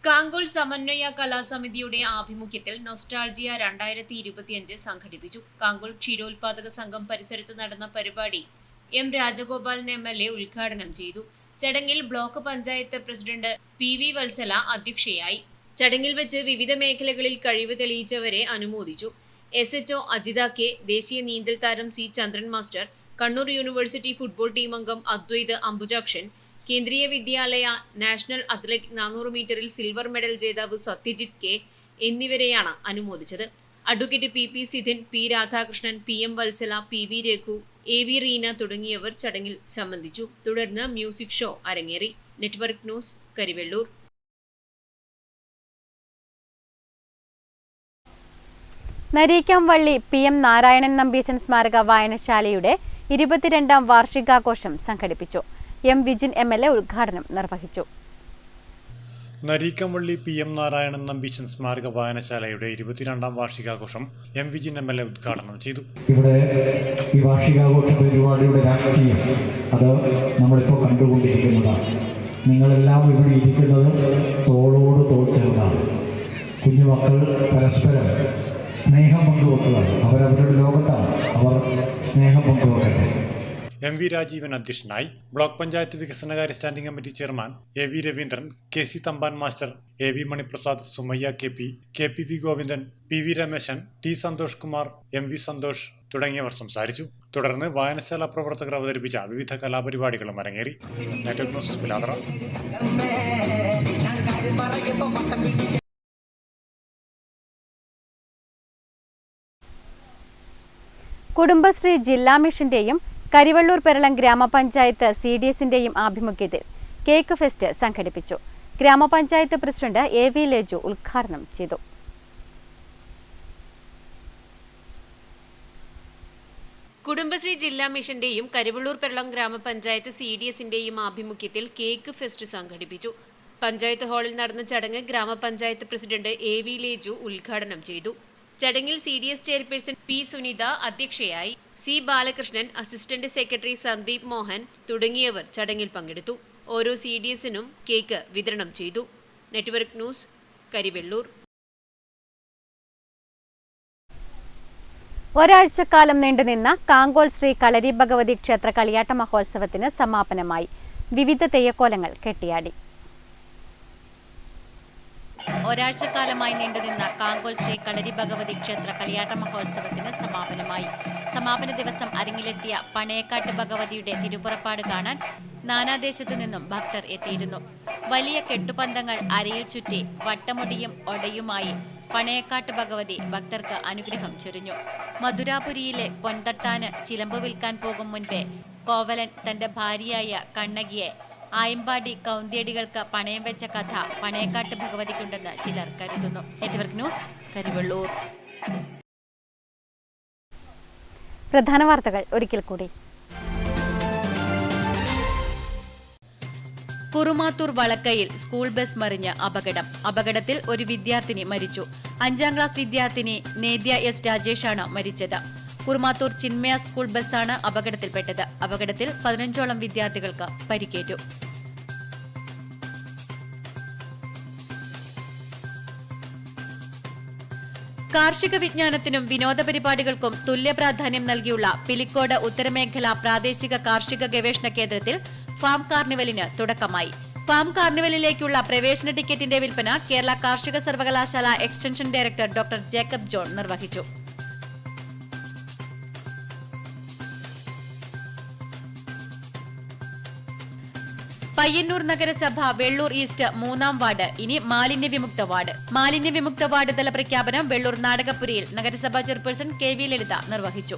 കാങ്കോൾ സമന്വയ കലാസമിതിയുടെ ആഭിമുഖ്യത്തിൽ നൊസ്റ്റാൾജിയ 2025 സംഘടിപ്പിച്ചു. കാങ്കോൾ ക്ഷീരോത്പാദക സംഘം പരിസരത്ത് നടന്ന പരിപാടി M രാജഗോപാലൻ MLA ഉദ്ഘാടനം ചെയ്തു. ചടങ്ങിൽ block panchayat president PV Valsala അധ്യക്ഷയായി. ചടങ്ങിൽ വെച്ച് വിവിധ മേഖലകളിൽ കഴിവ് തെളിയിച്ചവരെ അനുമോദിച്ചു. SHO അജിത K, ദേശീയ നീന്തൽ താരം C Chandran master, Kannur university football team അംഗം അദ്വൈത് അംബുജാക്ഷൻ, കേന്ദ്രീയ വിദ്യാലയ നാഷണൽ അത്ലറ്റിക് 400 മീറ്ററിൽ സിൽവർ മെഡൽ ജേതാവ് സത്യജിത് K എന്നിവരെയാണ് അനുമോദിച്ചത്. Advocate PP Sidhin, P Radhakrishnan, PM Valsala, PV Raghu, AV Reena തുടങ്ങിയവർ ചടങ്ങിൽ സംബന്ധിച്ചു. തുടർന്ന് മ്യൂസിക് ഷോ അരങ്ങേറി. Network news, Karivellur. Nareekamvalli PM Narayanan Nambeesan സ്മാരക വായനശാലയുടെ 22ാം വാർഷികാഘോഷം സംഘടിപ്പിച്ചു. M വിജിൻ MLA ഉദ്ഘാടനം നിർവഹിച്ചു. നരീക്കംവള്ളി PM നാരായണൻ നമ്പീശൻ സ്മാരക വായനശാലയുടെ 22ാം വാർഷികാഘോഷം M വിജിൻ MLA ഉദ്ഘാടനം ചെയ്തു. ഇവിടെ ഈ വാർഷികാഘോഷ പരിപാടിയുടെ രാഷ്ട്രീയം അത് നമ്മളിപ്പോൾ കണ്ടുകൊണ്ടിരിക്കുന്നതാണ്. നിങ്ങളെല്ലാം ഇവിടെ ഇരിക്കുന്നത് തോളോട് തോൾ ചേർന്നാണ്. കുഞ്ഞുമക്കൾ പരസ്പരം സ്നേഹം പങ്കുവെക്കുകയാണ്. അവരവരുടെ ലോകത്താണ്, അവർ സ്നേഹം പങ്കുവെക്കട്ടെ. MV രാജീവൻ അധ്യക്ഷനായി. ബ്ലോക്ക് പഞ്ചായത്ത് വികസനകാര്യ standing committee chairman AV Raveendran, KC Thampan master, AV Maniprasad, Sumayya KP, KPV Govindan, PV Rameshan, T Santhosh Kumar, MV Santhosh തുടങ്ങിയവർ സംസാരിച്ചു. തുടർന്ന് വായനശാല പ്രവർത്തകർ അവതരിപ്പിച്ച വിവിധ കലാപരിപാടികളും അരങ്ങേറി. Network news, പിലാതറ. കുടുംബശ്രീ ജില്ലാ മിഷന്റെയും കരിവള്ളൂർ പെരളം ഗ്രാമപഞ്ചായത്ത് CDSന്റെയും ആഭിമുഖ്യത്തിൽ കേക്ക് ഫെസ്റ്റ് സംഘടിപ്പിച്ചു. ഗ്രാമപഞ്ചായത്ത് പ്രസിഡന്റ് AV ലേജു ഉദ്ഘാടനം ചെയ്തു. കുടുംബശ്രീ ജില്ലാ മിഷന്റെയും കരിവള്ളൂർ പെരളം ഗ്രാമപഞ്ചായത്ത് CDSന്റെയും ആഭിമുഖ്യത്തിൽ കേക്ക് ഫെസ്റ്റ് സംഘടിപ്പിച്ചു. പഞ്ചായത്ത് ഹാളിൽ നടന്ന ചടങ്ങ് ഗ്രാമപഞ്ചായത്ത് പ്രസിഡന്റ് AV ലേജു ഉദ്ഘാടനം ചെയ്തു. ചടങ്ങിൽ CDS ചെയർപേഴ്സൺ P സുനിത അധ്യക്ഷയായി. C Balakrishnan, assistant secretary Sandeep Mohan തുടങ്ങിയവർ ചടങ്ങിൽ പങ്കെടുത്തു. ഓരോ CDSനും കേക്ക് വിതരണം ചെയ്തു. Network news, Karivellur. ഒരാഴ്ചക്കാലം നീണ്ടുനിന്ന കാങ്കോൽ ശ്രീ കളരി ഭഗവതി ക്ഷേത്ര കളിയാട്ട മഹോത്സവത്തിന് സമാപനമായി. വിവിധ തെയ്യക്കോലങ്ങൾ കെട്ടിയാടി. ഒരാഴ്ചക്കാലമായി നീണ്ടുനിന്ന കാങ്കോൽ ശ്രീ കളരി ഭഗവതി ക്ഷേത്ര കളിയാട്ട മഹോത്സവത്തിന് സമാപനമായി. സമാപന ദിവസം അരങ്ങിലെത്തിയ പണയക്കാട്ട് ഭഗവതിയുടെ തിരുപ്പുറപ്പാട് കാണാൻ നാനാദേശത്തു നിന്നും ഭക്തർ എത്തിയിരുന്നു. വലിയ കെട്ടുപന്തങ്ങൾ അരയിൽ ചുറ്റി വട്ടമുടിയും ഒടയുമായി പണയക്കാട്ട് ഭഗവതി ഭക്തർക്ക് അനുഗ്രഹം ചൊരിഞ്ഞു. മധുരാപുരിയിലെ പൊൻതട്ടാന് ചിലമ്പ് വിൽക്കാൻ പോകും മുൻപേ കോവലൻ തന്റെ ഭാര്യയായ കണ്ണകിയെ ആയമ്പാടി കൗന്തിയടികൾക്ക് പണയം വെച്ച കഥ പണയക്കാട്ട് ഭഗവതിക്കുണ്ടെന്ന് ചിലർ കരുതുന്നു. Network news, Karivellur. പ്രധാന വാർത്തകൾ ഒരിക്കൽ കൂടി. കുറുമാത്തൂർ വളക്കയിൽ സ്കൂൾ ബസ് മറിഞ്ഞ് അപകടം. അപകടത്തിൽ ഒരു വിദ്യാർത്ഥിനി മരിച്ചു. 5ാം ക്ലാസ് വിദ്യാർത്ഥിനി നേദ്യ എസ് രാജേഷാണ് മരിച്ചത്. കുറുമാത്തൂർ ചിന്മയ സ്കൂൾ ബസ്സാണ് അപകടത്തിൽപ്പെട്ടത്. അപകടത്തിൽ 15ഓളം വിദ്യാർത്ഥികൾക്ക് പരിക്കേറ്റു. കാർഷിക വിജ്ഞാനത്തിനും വിനോദ പരിപാടികൾക്കും തുല്യ പ്രാധാന്യം നൽകിയുള്ള പിലിക്കോട് ഉത്തരമേഖല പ്രാദേശിക കാർഷിക ഗവേഷണ കേന്ദ്രത്തിൽ ഫാം കാർണിവലിന് തുടക്കമായി. ഫാം കാർണിവലിലേക്കുള്ള പ്രവേശന ടിക്കറ്റിന്റെ വിൽപ്പന കേരള കാർഷിക സർവകലാശാല extension director doctor Jacob John നിർവഹിച്ചു. പയ്യന്നൂർ നഗരസഭ വെള്ളൂർ ഈസ്റ്റ് 3ാം വാർഡ് ഇനി മാലിന്യവിമുക്ത വാർഡ്. മാലിന്യവിമുക്ത വാർഡ് തല പ്രഖ്യാപനം വെള്ളൂർ നാടകപ്പുരയിൽ നഗരസഭാ ചെയർപേഴ്സൺ KV ലളിത നിർവഹിച്ചു.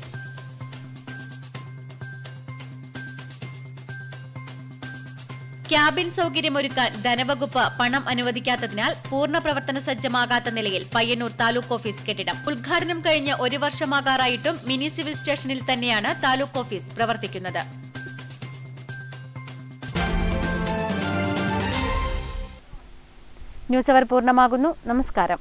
ക്യാബിൻ സൗകര്യമൊരുക്കാൻ ധനവകുപ്പ് പണം അനുവദിക്കാത്തതിനാൽ പൂർണ്ണ പ്രവർത്തന സജ്ജമാകാത്ത നിലയിൽ പയ്യന്നൂർ താലൂക്ക് ഓഫീസ് കെട്ടിടം. ഉദ്ഘാടനം കഴിഞ്ഞ് 1 വർഷമാകാറായിട്ടും മിനി സിവിൽ സ്റ്റേഷനിൽ തന്നെയാണ് താലൂക്ക് ഓഫീസ് പ്രവർത്തിക്കുന്നത്. ന്യൂസ് അവർ പൂർണ്ണമാകുന്നു. നമസ്കാരം.